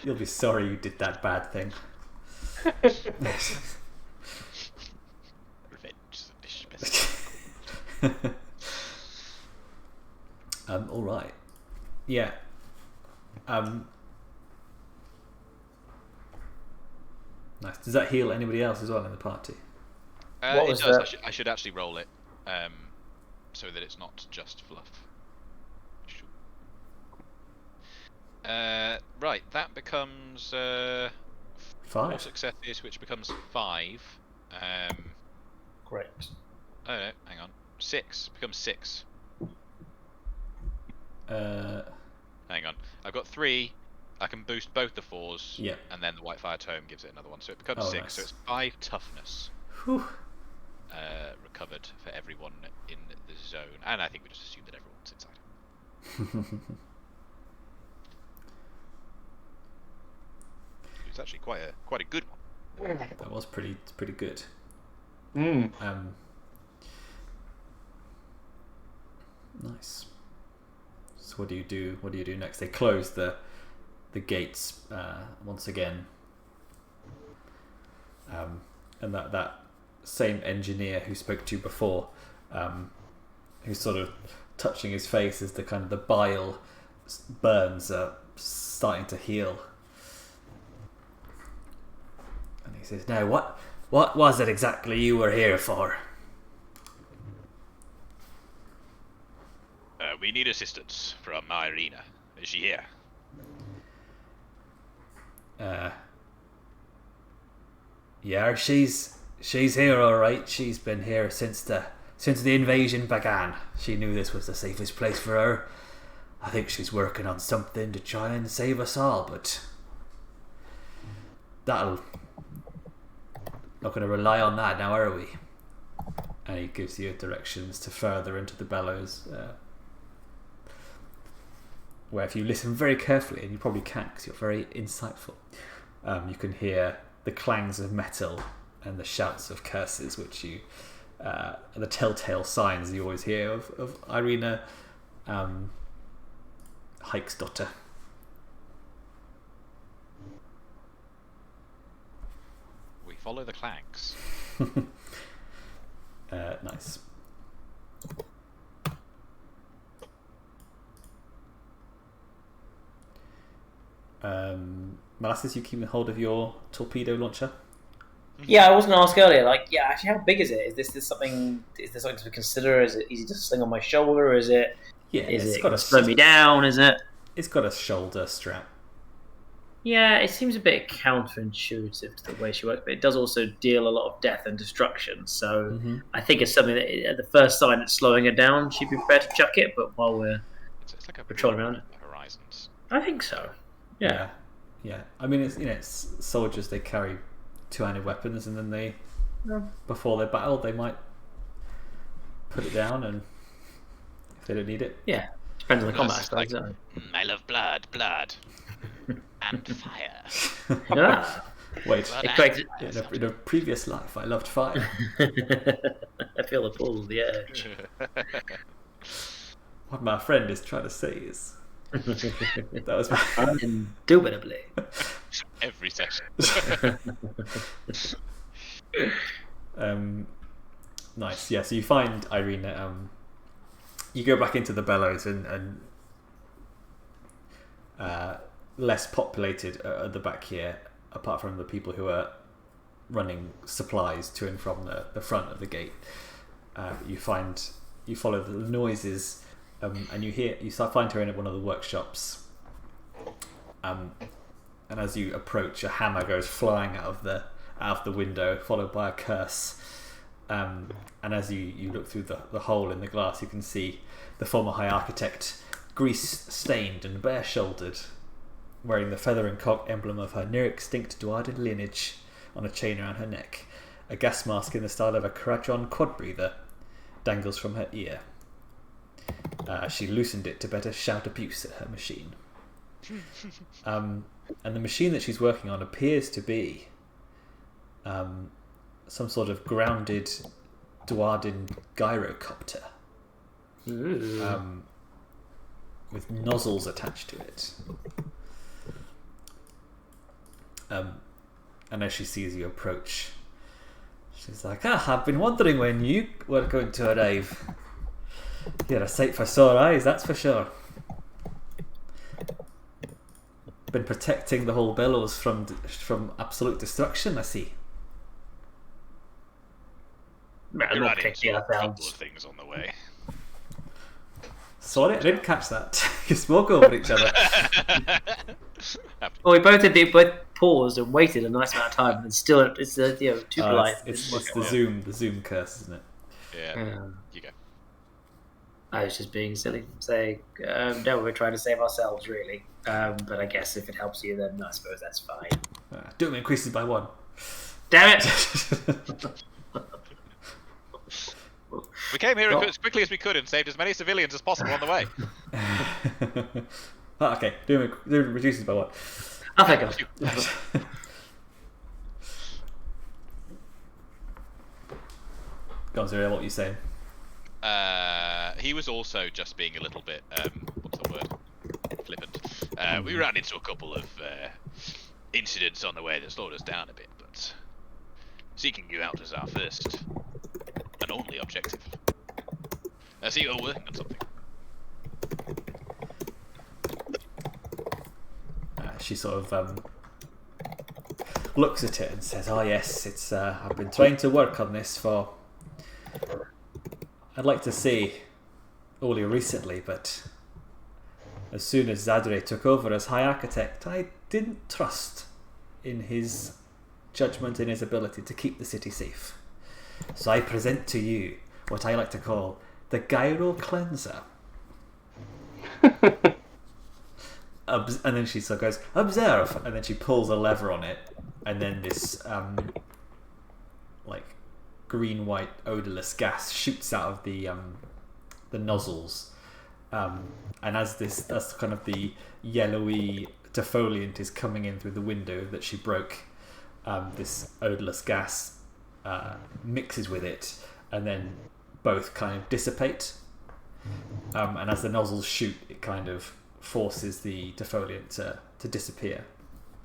You'll be sorry you did that bad thing. All right. Yeah. Nice. Does that heal anybody else as well in the party? What It was does. that? I should actually roll it, so that it's not just fluff. Right, that becomes 4 5. successes, which becomes 5. great. Oh no, hang on. 6 becomes 6. Hang on. I've got 3. I can boost both the 4s. Yeah. And then the White Fire Tome gives it another one, so it becomes Oh, 6. nice. So it's 5 toughness Whew. recovered for everyone in the zone, and I think we just assume that everyone's inside. It's actually quite a good one. That was pretty good. Nice. So what do you do? What do you do next? They close the gates once again, and that same engineer who spoke to you before, who's sort of touching his face as the kind of the bile burns are starting to heal, and he says, "Now, what was it exactly you were here for?" We need assistance from Irina. Is she here? Yeah, she's She's here, all right. She's been here since the invasion began. She knew this was the safest place for her. I think she's working on something to try and save us all, but not going to rely on that now, are we? And he gives you directions to further into the bellows, where if you listen very carefully, and you probably can because you're very insightful, you can hear the clangs of metal and the shouts of curses, which you are the telltale signs you always hear of Irina Hike's daughter. We follow the clanks. Nice. Molasses, you keeping hold of your torpedo launcher? Yeah, I was going to ask earlier. Actually, how big is it? Is this something? Is this something to consider? Is it easy to sling on my shoulder? Is it? Yeah, is it slow me down? Is it? It's got a shoulder strap. Yeah, it seems a bit counterintuitive to the way she works, but it does also deal a lot of death and destruction. So I think it's something that at the first sign it's slowing her down, she'd be prepared to chuck it. But while we're it's like a patrolling around it, Horizons. I think so. Yeah. I mean, it's soldiers. They carry two-handed weapons, and then before they battle, they might put it down, and if they don't need it, depends on the combat aspect. Like, I love blood, and fire. Wait, in a previous life, I loved fire. I feel the pull, the urge. What my friend is trying to say is that was indubitably every session. Nice. Yeah, so you find Irina. You go back into the bellows and less populated at the back here, apart from the people who are running supplies to and from the front of the gate. You follow the noises, and you find her in one of the workshops. And as you approach, a hammer goes flying out of the window, followed by a curse. And as you look through the hole in the glass, you can see the former High Architect, grease-stained and bare-shouldered, wearing the feather and cock emblem of her near-extinct Duardin lineage on a chain around her neck. A gas mask in the style of a Karadron quad-breather dangles from her ear. She loosened it to better shout abuse at her machine. And the machine that she's working on appears to be some sort of grounded Duardin gyrocopter with nozzles attached to it. And as she sees you approach, she's like, I've been wondering when you were going to arrive. You're a sight for sore eyes, that's for sure. Been protecting the whole bellows from absolute destruction, I see. I'm not protecting a couple of things on the way. Sorry, I didn't catch that. You spoke over each other. Well, we both paused and waited a nice amount of time, and still it's too polite. It's the Zoom curse, isn't it? Yeah. You go. I was just being silly, saying, no, we're trying to save ourselves, really. But I guess if it helps you, then I suppose that's fine. Doom increases by 1. Damn it! We came here as quickly as we could and saved as many civilians as possible on the way. Okay, Doom reduces by 1. I'll take it. Go on, Zuriel, what are you saying? He was also just being a little bit, what's the word? Flippant. We ran into a couple of incidents on the way that slowed us down a bit, but seeking you out is our first and only objective. I see you're working on something. She sort of looks at it and says, yes, it's I've been trying to work on this for, I'd like to say, only recently, but as soon as Zadre took over as High Architect, I didn't trust in his judgment in his ability to keep the city safe. So I present to you what I like to call the Gyrocleanser. And then she sort of goes, observe, and then she pulls a lever on it, and then this like green-white odorless gas shoots out of the nozzles, and as kind of the yellowy defoliant is coming in through the window that she broke, this odorless gas mixes with it, and then both kind of dissipate, and as the nozzles shoot, it kind of forces the defoliant to disappear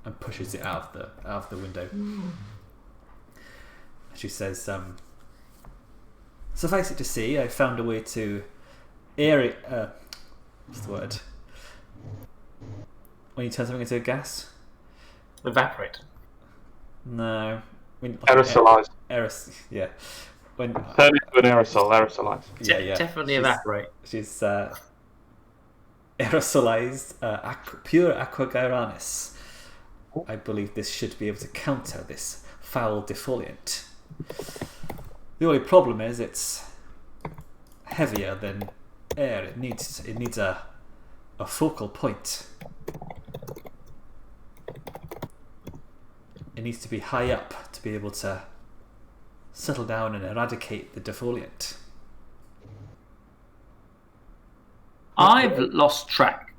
and pushes it out of the window. She says, suffice it to say, I found a way to air it. What's the word? When you turn something into a gas? Evaporate. No. Aerosolize. Yeah. When Turn into an aerosolize. yeah. Definitely evaporate. She's aerosolized pure aqua gyranis. I believe this should be able to counter this foul defoliant. The only problem is it's heavier than air. It needs a focal point. It needs to be high up to be able to settle down and eradicate the defoliant. I've lost track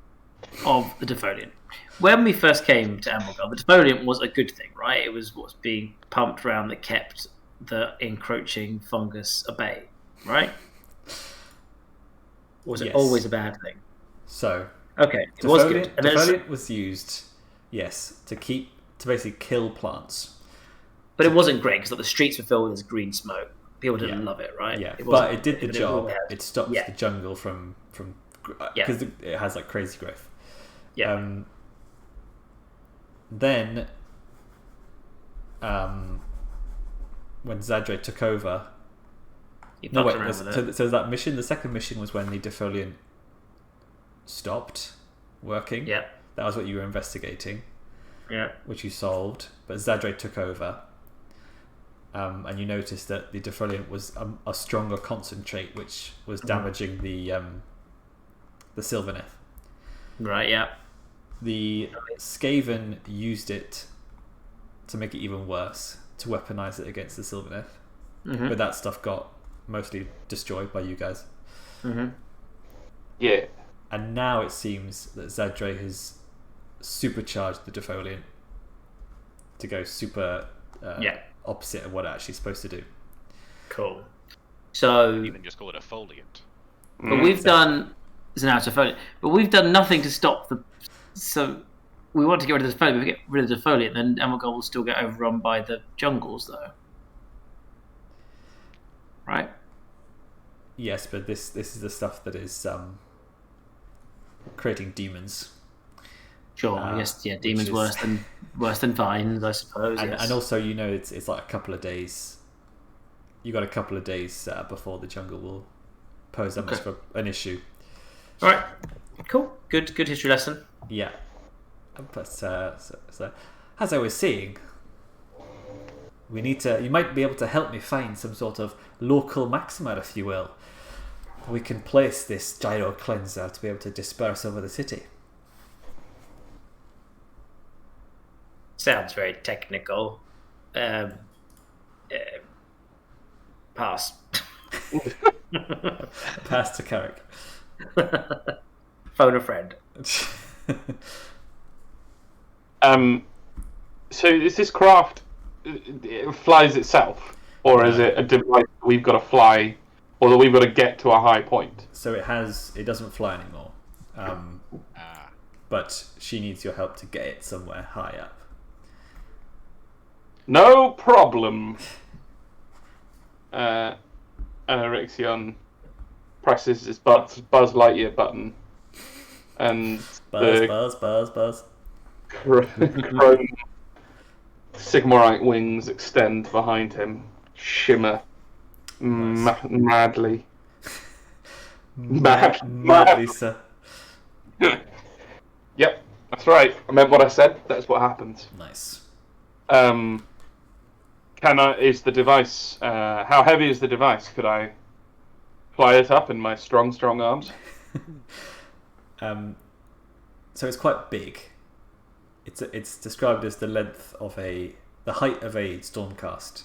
of the defoliant. When we first came to Anvilgard, the defoliant was a good thing, right? It was what's being pumped around that kept the encroaching fungus at bay, right? Or was it always a bad thing? So, okay, it was good. And defoliant was used, yes, to basically kill plants. But it wasn't great because the streets were filled with this green smoke. People didn't love it, right? Yeah, but it did the job. It stopped Yeah. the jungle from because it has like crazy growth. Yeah. Then, when Zadre took over, so that mission, the second mission was when the defoliant stopped working. Yeah. That was what you were investigating. Yeah. Which you solved, but Zadre took over, and you noticed that the defoliant was a stronger concentrate, which was damaging the Sylvaneth. Right. Yeah. The Skaven used it to make it even worse, to weaponize it against the Sylvaneth. Mm-hmm. But that stuff got mostly destroyed by you guys. Mm-hmm. Yeah. And now it seems that Zadre has supercharged the defoliant to go super opposite of what it's actually supposed to do. Cool. So Even just call it a foliant. but we've done it's an defoliant, but we've done nothing to stop the. So we want to get rid of the defoliant. If we get rid of the defoliant, then Anvilgard will still get overrun by the jungles, though. Right. Yes, but this is the stuff that is creating demons. Sure, I guess demons worse than vines, I suppose. And also, it's like a couple of days. You got a couple of days before the jungle will pose that much of an issue. All right, cool, good history lesson. Yeah, but so, as I was saying, we need to. You might be able to help me find some sort of local maxima, if you will. We can place this Gyrocleanser to be able to disperse over the city. Sounds very technical. Pass. Pass to Carrich. Phone a friend. So is this craft it flies itself, or is it a device that we've got to fly, or that we've got to get to a high point? So it doesn't fly anymore. But she needs your help to get it somewhere high up. No problem. And Orixion presses his Buzz Lightyear button, and Buzz. chrome Sigmarite wings extend behind him, shimmer madly. Madly, sir. Yep, that's right. I meant what I said. That's what happens. Nice. Is the device? How heavy is the device? Could I fly it up in my strong arms? So it's quite big. It's described as the height of a stormcast,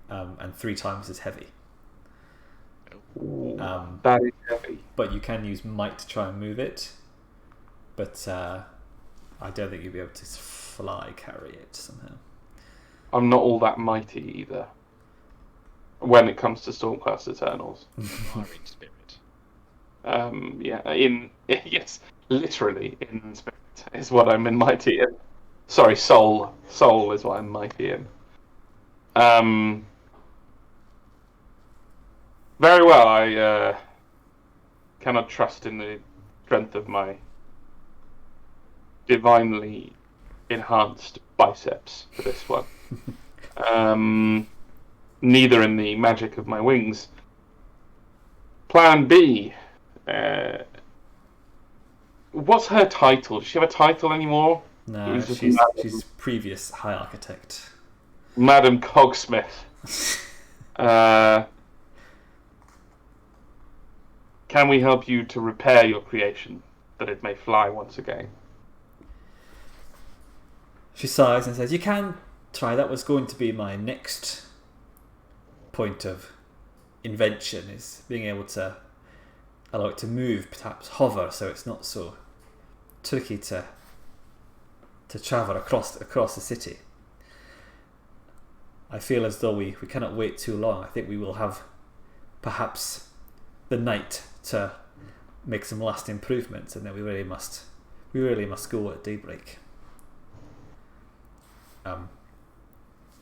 and 3 times as heavy. That is heavy. But you can use might to try and move it. But I don't think you'll be able to carry it somehow. I'm not all that mighty either. When it comes to Stormcast Eternals. Fire in spirit. Yes, literally in spirit is what I'm in mighty in. Sorry, soul. Soul is what I'm mighty in. Very well, I cannot trust in the strength of my divinely enhanced biceps for this one. Neither in the magic of my wings. Plan B. What's her title? Does she have a title anymore? No, she's previous High Architect. Madam Cogsmith. Can we help you to repair your creation, that it may fly once again? She sighs and says, "You can try. That was going to be my next point of invention, is being able to allow it to move, perhaps hover, so it's not so tricky to travel across the city. I feel as though we cannot wait too long. I think we will have perhaps the night to make some last improvements, and then we really must go at daybreak."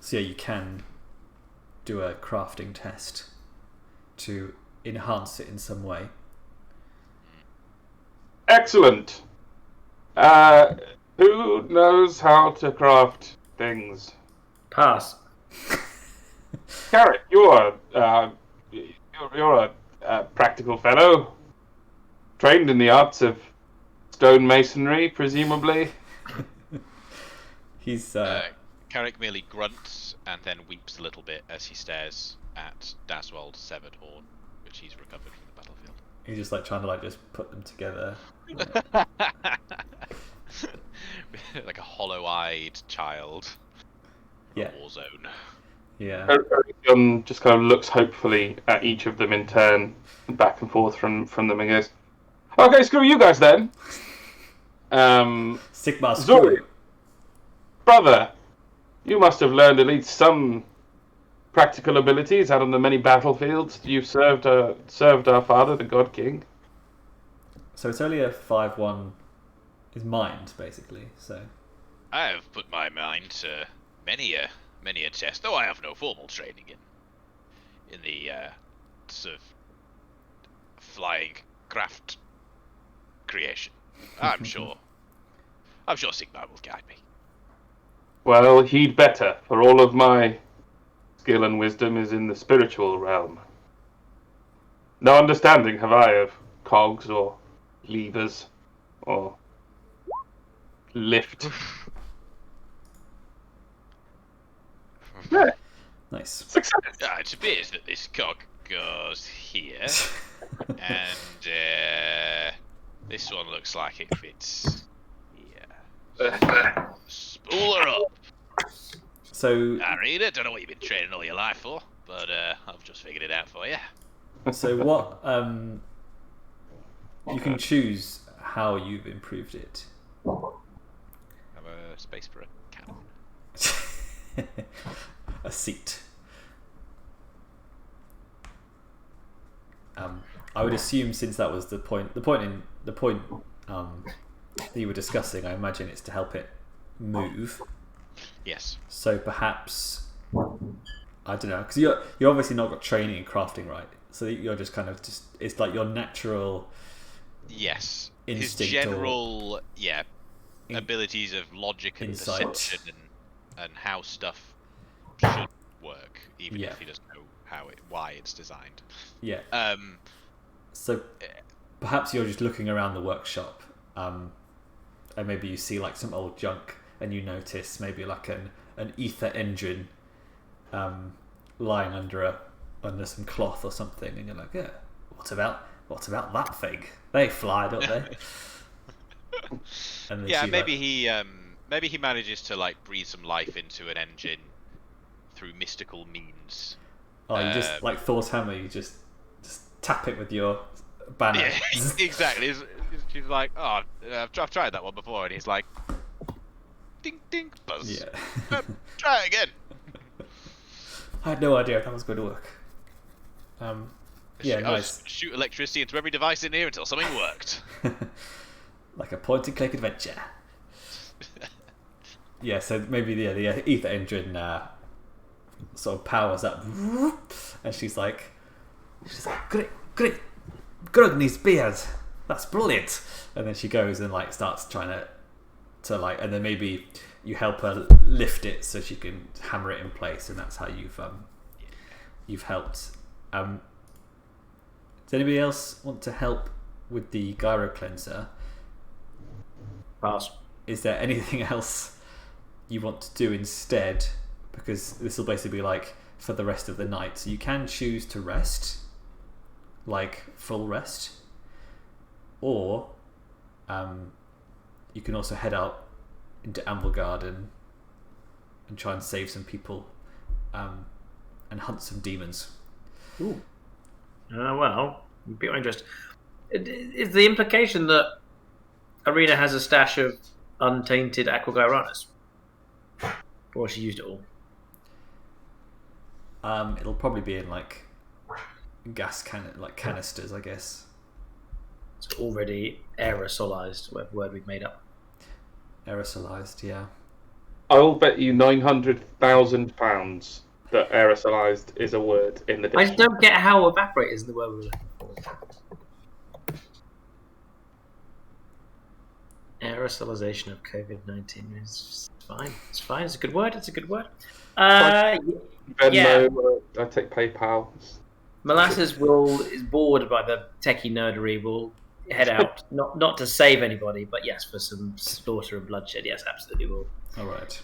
So yeah, you can do a crafting test to enhance it in some way. Excellent. Who knows how to craft things? Pass. Carrich, you're a practical fellow, trained in the arts of stonemasonry, presumably. He's Carrich merely grunts and then weeps a little bit as he stares at Daswald's severed horn, which he's recovered from the battlefield. He's just like trying to just put them together. Like a hollow-eyed child. Yeah. A war zone. Yeah. Orixion just kind of looks hopefully at each of them in turn, back and forth from them, and goes, "Okay, screw you guys then." Sigmar, screw Zuriel, you. brother, you must have learned at least some practical abilities out on the many battlefields you've served our father, the God King. So it's only a 5-1 is mind, basically. So I have put my mind to many a test, though I have no formal training in the sort of flying craft creation. I'm sure Sigmar will guide me. Well, he'd better, for all of my skill and wisdom is in the spiritual realm. No understanding have I of cogs or levers or lift. Yeah, nice. success. It appears that this cog goes here, and this one looks like it fits here. Spool her up. So Irina, don't know what you've been training all your life for, but I've just figured it out for you. So what? You can choose how you've improved it. Have a space for a cannon. A seat. I would assume, since that was the point that you were discussing, I imagine it's to help it move. Yes. So perhaps, I don't know, because you're obviously not got training in crafting, right? So you're just kind of it's like your natural. Yes. Instinct his general abilities of logic and insight. perception and how stuff should work, even if he doesn't know why it's designed. Yeah. So perhaps you're just looking around the workshop, and maybe you see like some old junk, and you notice maybe like an ether engine lying under some cloth or something, and you're like, yeah, what about that thing? They fly, don't they? And then Yeah, she, maybe he manages to like breathe some life into an engine through mystical means. Oh, you just like Thor's hammer. You just tap it with your banner. Yeah, exactly. She's like, oh, I've tried that one before, and he's like, ding ding buzz. Yeah. Try it again. I had no idea that was going to work. Yeah, nice. Shoot electricity into every device in here until something worked. Like a point-and-click adventure. Yeah, so maybe the ether engine sort of powers up, and she's like, great, Grugny's beard, that's brilliant. And then she goes and like starts trying to like, and then maybe you help her lift it so she can hammer it in place, and that's how you've helped. Does anybody else want to help with the Gyrocleanser? Pass. Is there anything else you want to do instead? Because this will basically be like for the rest of the night. So you can choose to rest, like full rest, or you can also head out into Anvilgard and try and save some people and hunt some demons. Ooh. Well, be my interest. Is the implication that Irina has a stash of untainted Aquagyranus? Or she used it all? It'll probably be in like canisters, I guess. It's already aerosolized, whatever word we've made up. Aerosolized, yeah. I'll bet you £900,000 that aerosolized is a word in the I dictionary. just don't get how evaporate is the word we're looking for. Aerosolization of COVID-19 is fine. It's fine. It's a good word. Venmo, yeah. I take PayPal. Molasses is bored by the techie nerdery. Will head out, not to save anybody, but yes, for some slaughter and bloodshed. Yes, absolutely will. All right.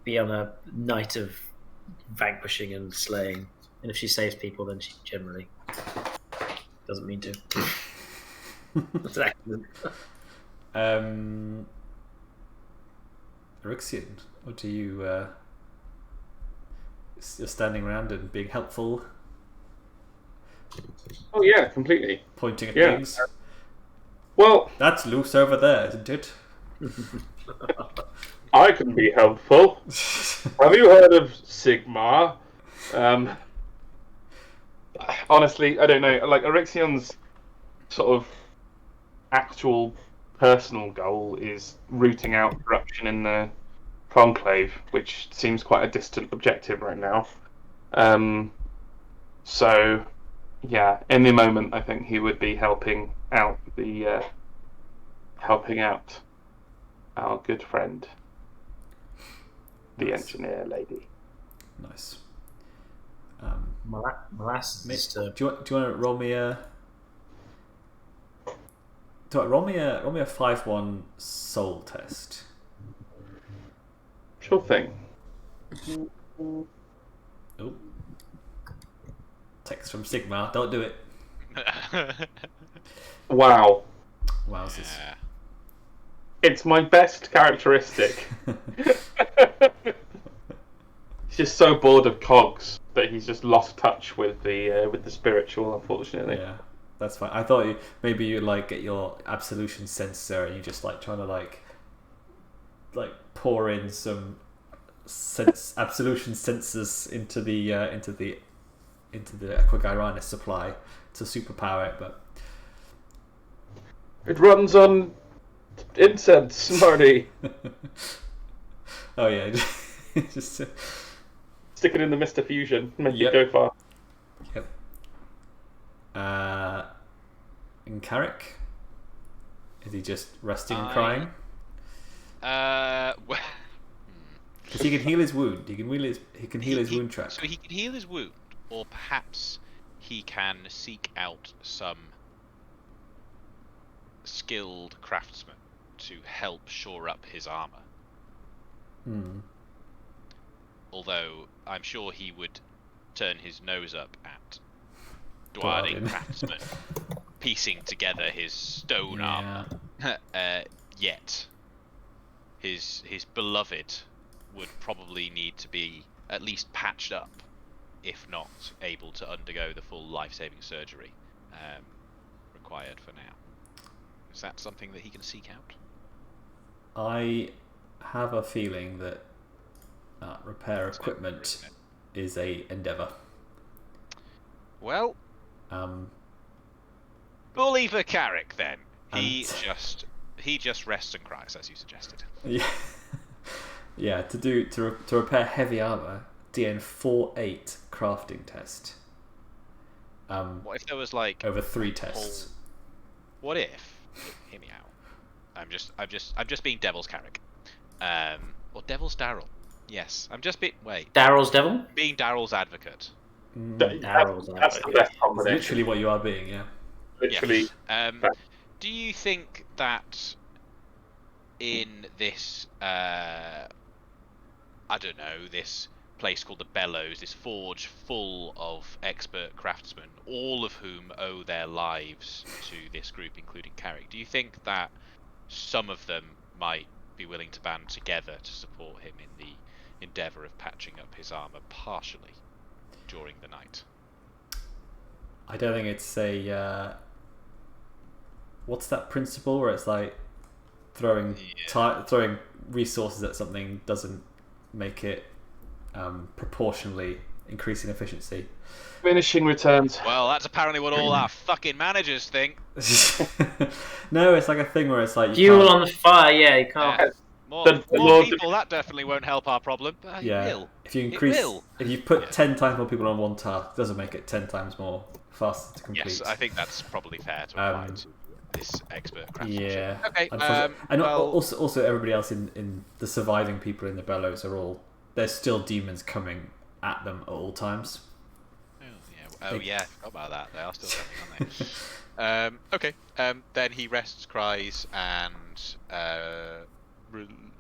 Be on a night of vanquishing and slaying, and if she saves people, then she generally doesn't mean to. That's an accident. Orixion, what do you? You're standing around and being helpful. Oh yeah, completely. Pointing at things. Well, that's loose over there, isn't it? I can be helpful. Have you heard of Sigmar? Honestly, I don't know. Like Orixion's sort of actual personal goal is rooting out corruption in the Conclave, which seems quite a distant objective right now. So, yeah, in the moment, I think he would be helping out our good friend, the engineer lady. Nice. Molasses. Do you want to roll me a? Roll me a 5-1 soul test. Sure thing. Oh. Text from Sigmar. Don't do it. Wow. Wowzers. Yeah. It's my best characteristic. He's just so bored of cogs that he's just lost touch with the spiritual, unfortunately. Yeah, that's fine. I thought maybe you like get your absolution sensor and you just like trying to like pour in some absolution sensors into the Aquagyranus supply to superpower it, but it runs on incense, Marty. Oh yeah, just stick it in the Mr. Fusion, make Yep. it go far. Yep. And Carrich, is he just resting and crying? Well, Because he can heal his wound. He can heal his wound track. So he can heal his wound, or perhaps he can seek out some skilled craftsman to help shore up his armor. although I'm sure he would turn his nose up at dwarven craftsmen piecing together his stone armor. Yet his beloved would probably need to be at least patched up, if not able to undergo the full life-saving surgery required for now. Is that something that he can seek out? I have a feeling that repair equipment is a endeavour. Well, bully for Carrich then. He just rests and cries, as you suggested. Yeah, yeah. To repair heavy armor, DN 4-8 crafting test. What if there was like over 3 tests? What if? Hear me out. I'm just being Devil's Carrich, or Devil's Daryl. Yes, I'm just Daryl's Devil. Being Daryl's advocate. Daryl's That's the best combination. Literally what you are being, yeah. Literally. Yes. Do you think that in this, I don't know, this place called the Bellows, this forge full of expert craftsmen, all of whom owe their lives to this group, including Carrich, do you think that some of them might be willing to band together to support him in the endeavour of patching up his armour partially during the night? I don't think it's a... what's that principle where it's like throwing resources at something doesn't make it proportionally increasing efficiency? Finishing returns. Well, that's apparently what all our fucking managers think. No, it's like a thing where it's like fuel on the fire. Yeah, you can't. Yeah. More people, that definitely won't help our problem. But yeah, it will. If you if you put 10 times more people on one task, it doesn't make it 10 times more faster to complete. Yes, I think that's probably fair to apply to this expert craftsmanship. Yeah. Okay. And also everybody else in the surviving people in the Bellows there's still demons coming at them at all times. Yeah, forgot about that. They are still coming, aren't they? Okay. Then he rests, cries, and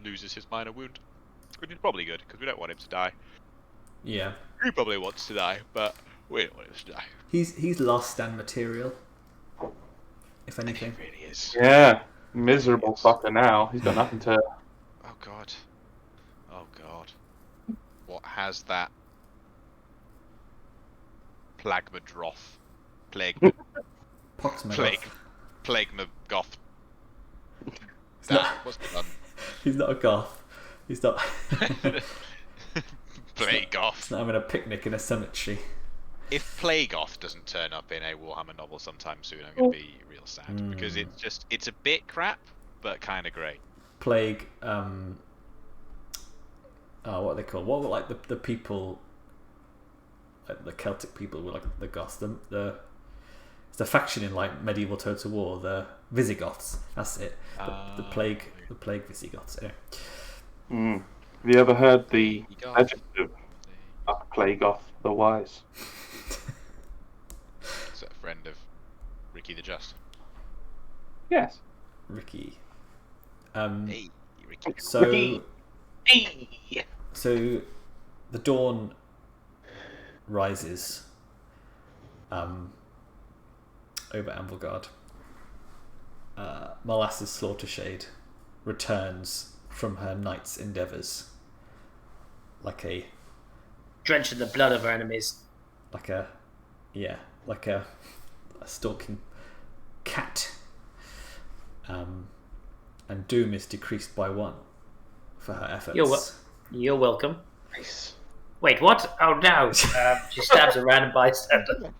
loses his minor wound, which is probably good because we don't want him to die. Yeah. He probably wants to die, but we don't want him to die. He's lost stand material, if anything. He really is. Yeah, miserable fucker now. He's got nothing to. Oh god. What has that Pox Maggoth. What's done? He's not a goth. He's not. Plagoth. He's not having a picnic in a cemetery. If Plagoth doesn't turn up in a Warhammer novel sometime soon, I'm going to be real sad because it's a bit crap, but kind of great. Plague. What are they called? What were like the people? Like the Celtic people were like the Goths. It's a faction in like medieval Total War. The Visigoths. That's it. The plague Visigoths. Anyway. Have you ever heard the legend of Plagoth the Wise? Is that a friend of Ricky the Just? Yes. Ricky. Hey, Ricky. So the dawn rises over Anvilgard. Molasses Slaughtershade returns from her night's endeavours like a drenched in the blood of her enemies. Like a stalking cat. And doom is decreased by 1 for her efforts. You're welcome. Nice. Wait, what? Oh no! She stabs a random bystander.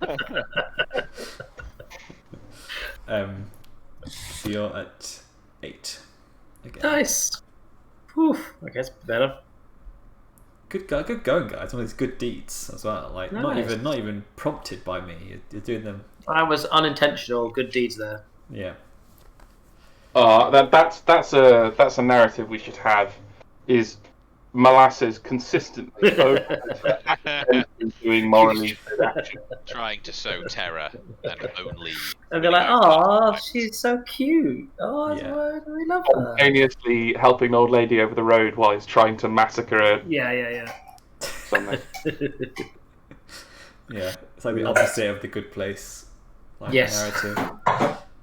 So you're at 8 again. Nice. Whew. Okay, it's better. Good going, guys. One of these good deeds as well. Like nice. not even prompted by me. You're doing them. I was unintentional. Good deeds there. Yeah. That's a narrative we should have. Is Molasses consistently doing morally good action, trying to sow terror and only. And they're like, "Oh, she's so cute. Oh, yeah. We love her." Spontaneously helping an old lady over the road while he's trying to massacre her. Yeah. something. Yeah, it's like the opposite of The Good Place. Like narrative.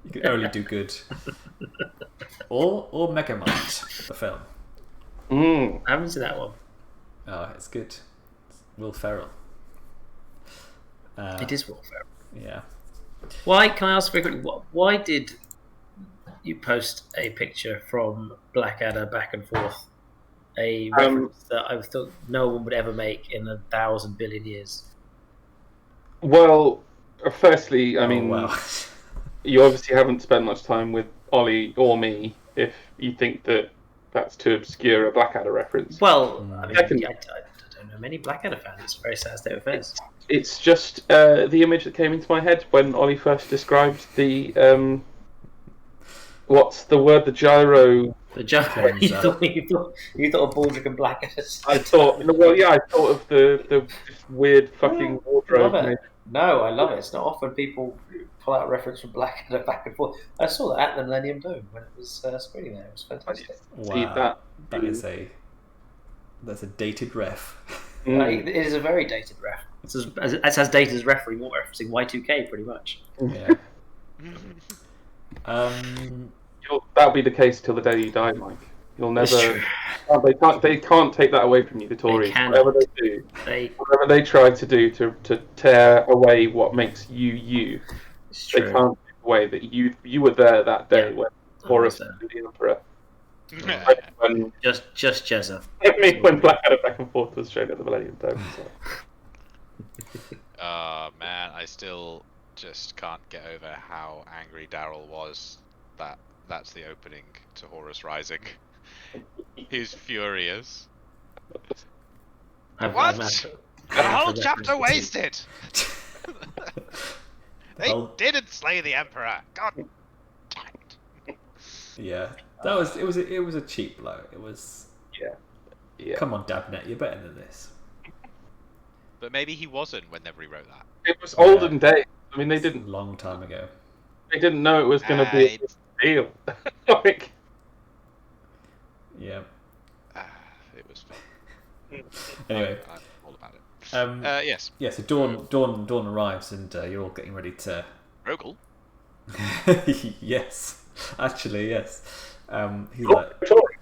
You can only do good. Or Megamind, the film. I haven't seen that one. Oh, it's good. It's Will Ferrell. It is Will Ferrell. Yeah. Why, can I ask very quickly, why did you post a picture from Blackadder back and forth? A reference that I thought no one would ever make in 1,000 billion years. Well, firstly, I mean, wow. you obviously haven't spent much time with Olly or me if you think that that's too obscure a Blackadder reference. Well, I mean, I don't know many Blackadder fans. It's a very sad state of affairs. It's just the image that came into my head when Olly first described the what's the word? The gyro. The gyro. You thought of Baldric and Blackadder. I thought. Well, yeah, I thought of the weird fucking wardrobe. I love it. No, I love it. It's not often people pull out a reference from Blackadder back and forth. I saw that at the Millennium Dome when it was screening there. It was fantastic. Wow. That's a dated ref. It is a very dated ref. It's as dated as referee, more referencing Y2K pretty much. Yeah. That'll be the case till the day you die, Mike. You'll never. They can't take that away from you. The Tories, whatever they do, whatever they try to do to tear away what makes you, they can't take away that you were there that day when Horus was the Emperor. Just Jezza. I mean, when Blackadder back and forth was shown at the Millennium Dome. Man, I still just can't get over how angry Daryl was that that's the opening to Horus Rising. He's furious. What? The whole chapter wasted! They didn't slay the Emperor! God damn it. Yeah. It was a cheap blow. It was Yeah. Come on, Dabnet, you're better than this. But maybe he wasn't whenever he wrote that. It was olden days. I mean, they didn't. A long time ago. They didn't know it was going to be a deal. Like. Yeah. It was fun. Anyway. I'm all about it. Yes. Yeah. So Dawn arrives, and you're all getting ready to. Rogel. Yes. Actually, yes. He's like.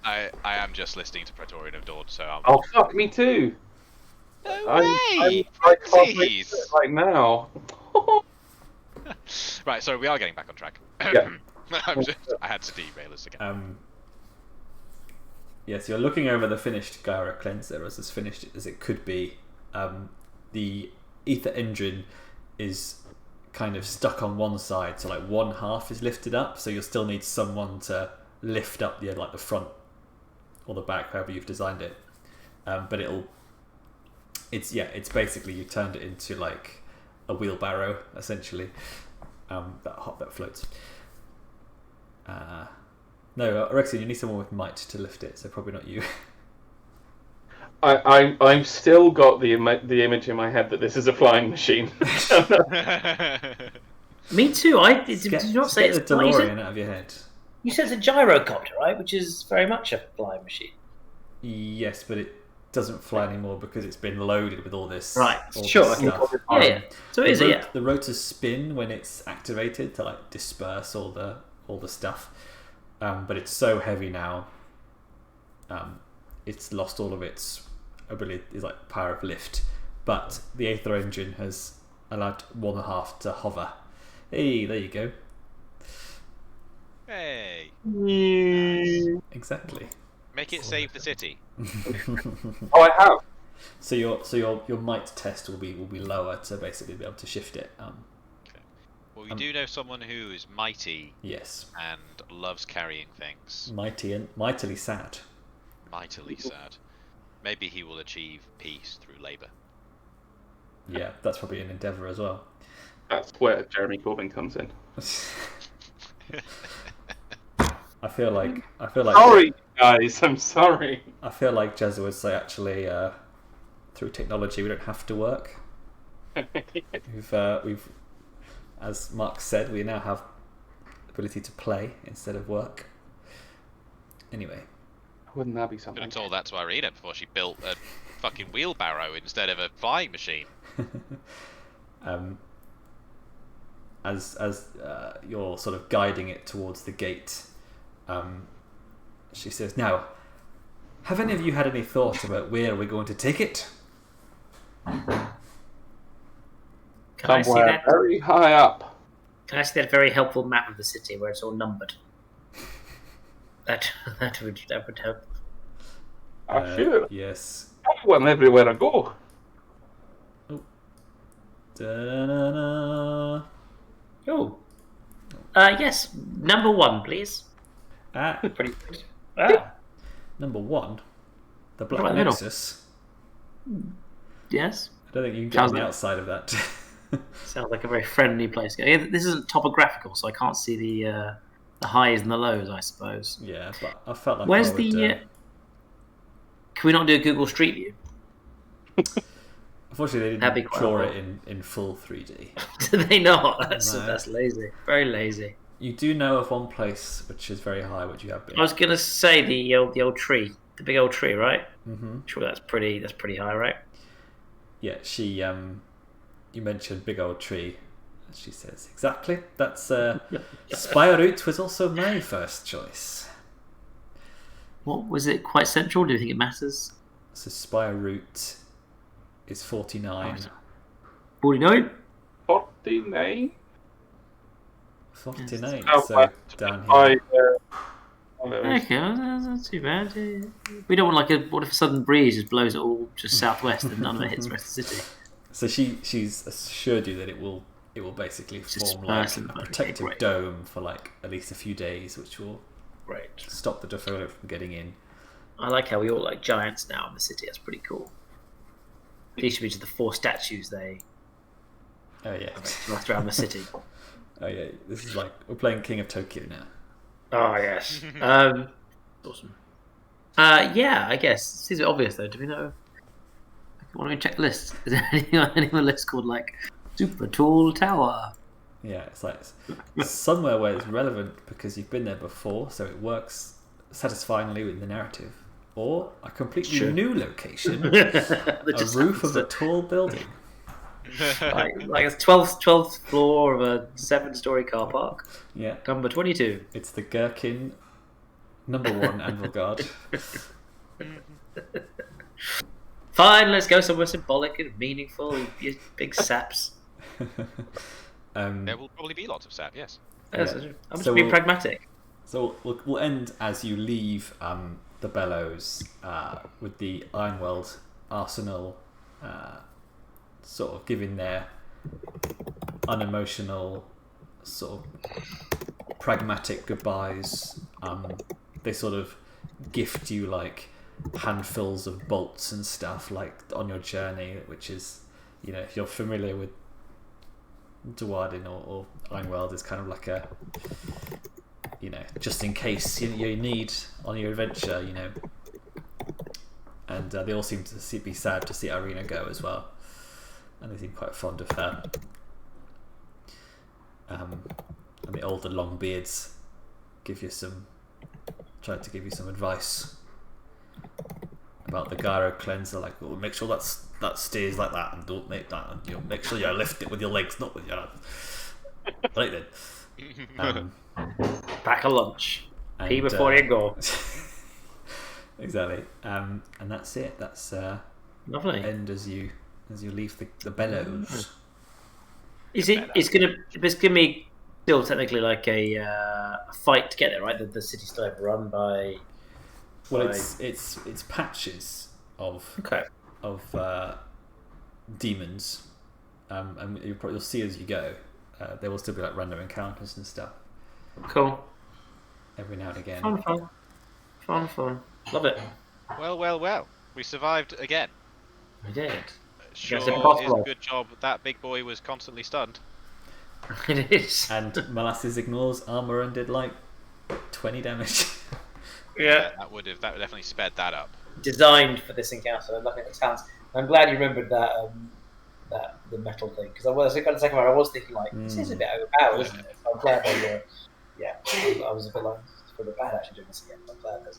I am just listening to Praetorian of Dawn, so I'm. Oh fuck me too. No I'm way! right now. Right, so we are getting back on track. Yeah. I had to derail us again. Yes, you're looking over the finished Gyrocleanser as finished as it could be. The ether engine is kind of stuck on one side, so like one half is lifted up, so you'll still need someone to lift up the front or the back, however you've designed it. But it's basically you turned it into like a wheelbarrow essentially, that floats. No, Orixion, you need someone with might to lift it, so probably not you. I've still got the image in my head that this is a flying machine. Me too. Did you not say it's the DeLorean out of your head? You said it's a gyrocopter, right? Which is very much a flying machine. Yes, but it doesn't fly anymore because it's been loaded with all this. Right. All Sure. This stuff. Yeah. So it is. Yeah. The rotors spin when it's activated to like disperse all the stuff, but it's so heavy now. It's lost all of its ability, is like power of lift, but the Aether engine has allowed one half to hover. Hey, there you go. Hey. Nice. Exactly. Make it save the city. Oh, I have. So your might test will be lower to basically be able to shift it. Okay. Well, we do know someone who is mighty. Yes. And loves carrying things. Mighty and mightily sad. Mightily sad. Maybe he will achieve peace through labour. Yeah, that's probably an endeavour as well. That's where Jeremy Corbyn comes in. I feel like. Sorry, guys. I'm sorry. I feel like Jezza would say actually, through technology, we don't have to work. We've, as Mark said, we now have the ability to play instead of work. Anyway. Wouldn't that be something? Could have told that to Irina before she built a fucking wheelbarrow instead of a flying machine. As you're sort of guiding it towards the gate, she says, "Now, have any of you had any thought about where we're going to take it?" Can I see Somewhere that? very high up. Can I see that very helpful map of the city where it's all numbered? That would help. Sure. Yes. Everyone, everywhere I go. Da-na-na. Oh. Yes. Number 1, please. Pretty good. Wow. Number 1, the Black Right in the middle. Nexus. Yes. I don't think you can get Sounds on the like- outside of that. Sounds like a very friendly place. Yeah, this isn't topographical, so I can't see the highs and the lows, I suppose. Yeah, but I felt like Where's I would, the... Can we not do a Google Street View? Unfortunately, they That'd be didn't quite draw cool. it in full 3D. Do they not? That's No. lazy. Very lazy. You do know of one place which is very high, which you have been. I was gonna say the old tree, the big old tree, right? Mm-hmm. Sure, that's pretty high, right? Yeah, she. You mentioned big old tree. And she says, "Exactly. That's Spire Route was also my first choice." What was it? Quite central? Do you think it matters? So Spire Route is 49. 49. 49. 49. Oh, So well, down I, here. Okay, that's not too bad. We don't want what if a sudden breeze just blows it all just southwest and none of it hits the rest of the city? So she's assured you that it will basically Just form like disperse a and- okay, protective great. dome for like at least a few days, which will Right. stop the Defolo from getting in. I like how we all like giants now in the city. That's pretty cool. These should be just the 4 statues they Oh yeah. left around the city. Oh yeah. This is like we're playing King of Tokyo now. Oh yes. Awesome. Yeah, I guess. Seems a bit obvious though. Do we know? Want to check the list? Is there anything on the list called like super tall tower? Yeah, it's like it's somewhere where it's relevant because you've been there before, so it works satisfyingly with the narrative. Or a completely Sure. new location, That a just roof happens of a to- tall building. like a 12th floor of a 7-story car park. Yeah, Number 22. it's the Gherkin number 1 Anvilgard. Fine, let's go somewhere symbolic and meaningful. You big saps. There will probably be lots of sap, yes. Yes, Yeah. I'm just So being we'll- pragmatic. So we'll end as you leave the Bellows with the Ironweld arsenal sort of giving their unemotional, sort of pragmatic goodbyes. They sort of gift you like handfuls of bolts and stuff like on your journey, which is, you know, if you're familiar with Dwarden or Ironweld, is kind of like a, you know, just in case you need on your adventure, you know. And they all seem to be sad to see Irina go as well, and they seem quite fond of her. And the older Longbeards tried to give you some advice about the Gyrocleanser, like, well, make sure that stays like that, and don't make that, and, you know, make sure you lift it with your legs, not with your hands. Right then. Pack a lunch. Pee And, before you go. Exactly. And that's it. That's Lovely. end as you leave the Bellows. Is it? It's gonna be still technically like a fight to get there, right? The city's still overrun by. Well, Right. it's patches of Okay. demons, and you'll see as you go. There will still be like random encounters and stuff Cool. every now and again. Fun. Love it. Well. We survived again. We did. Sure is impossible. a good job that big boy was constantly stunned. It is. And Molasses ignores armor and did like 20 damage. Yeah. That would definitely sped that up. Designed for this encounter. Looking at the talents. I'm glad you remembered that the metal thing, because I was the second one. I was thinking like, this is a bit overpowered, isn't it? So I'm glad they were. Yeah, I was a bit like, for the bad actually doing this again. I'm glad there's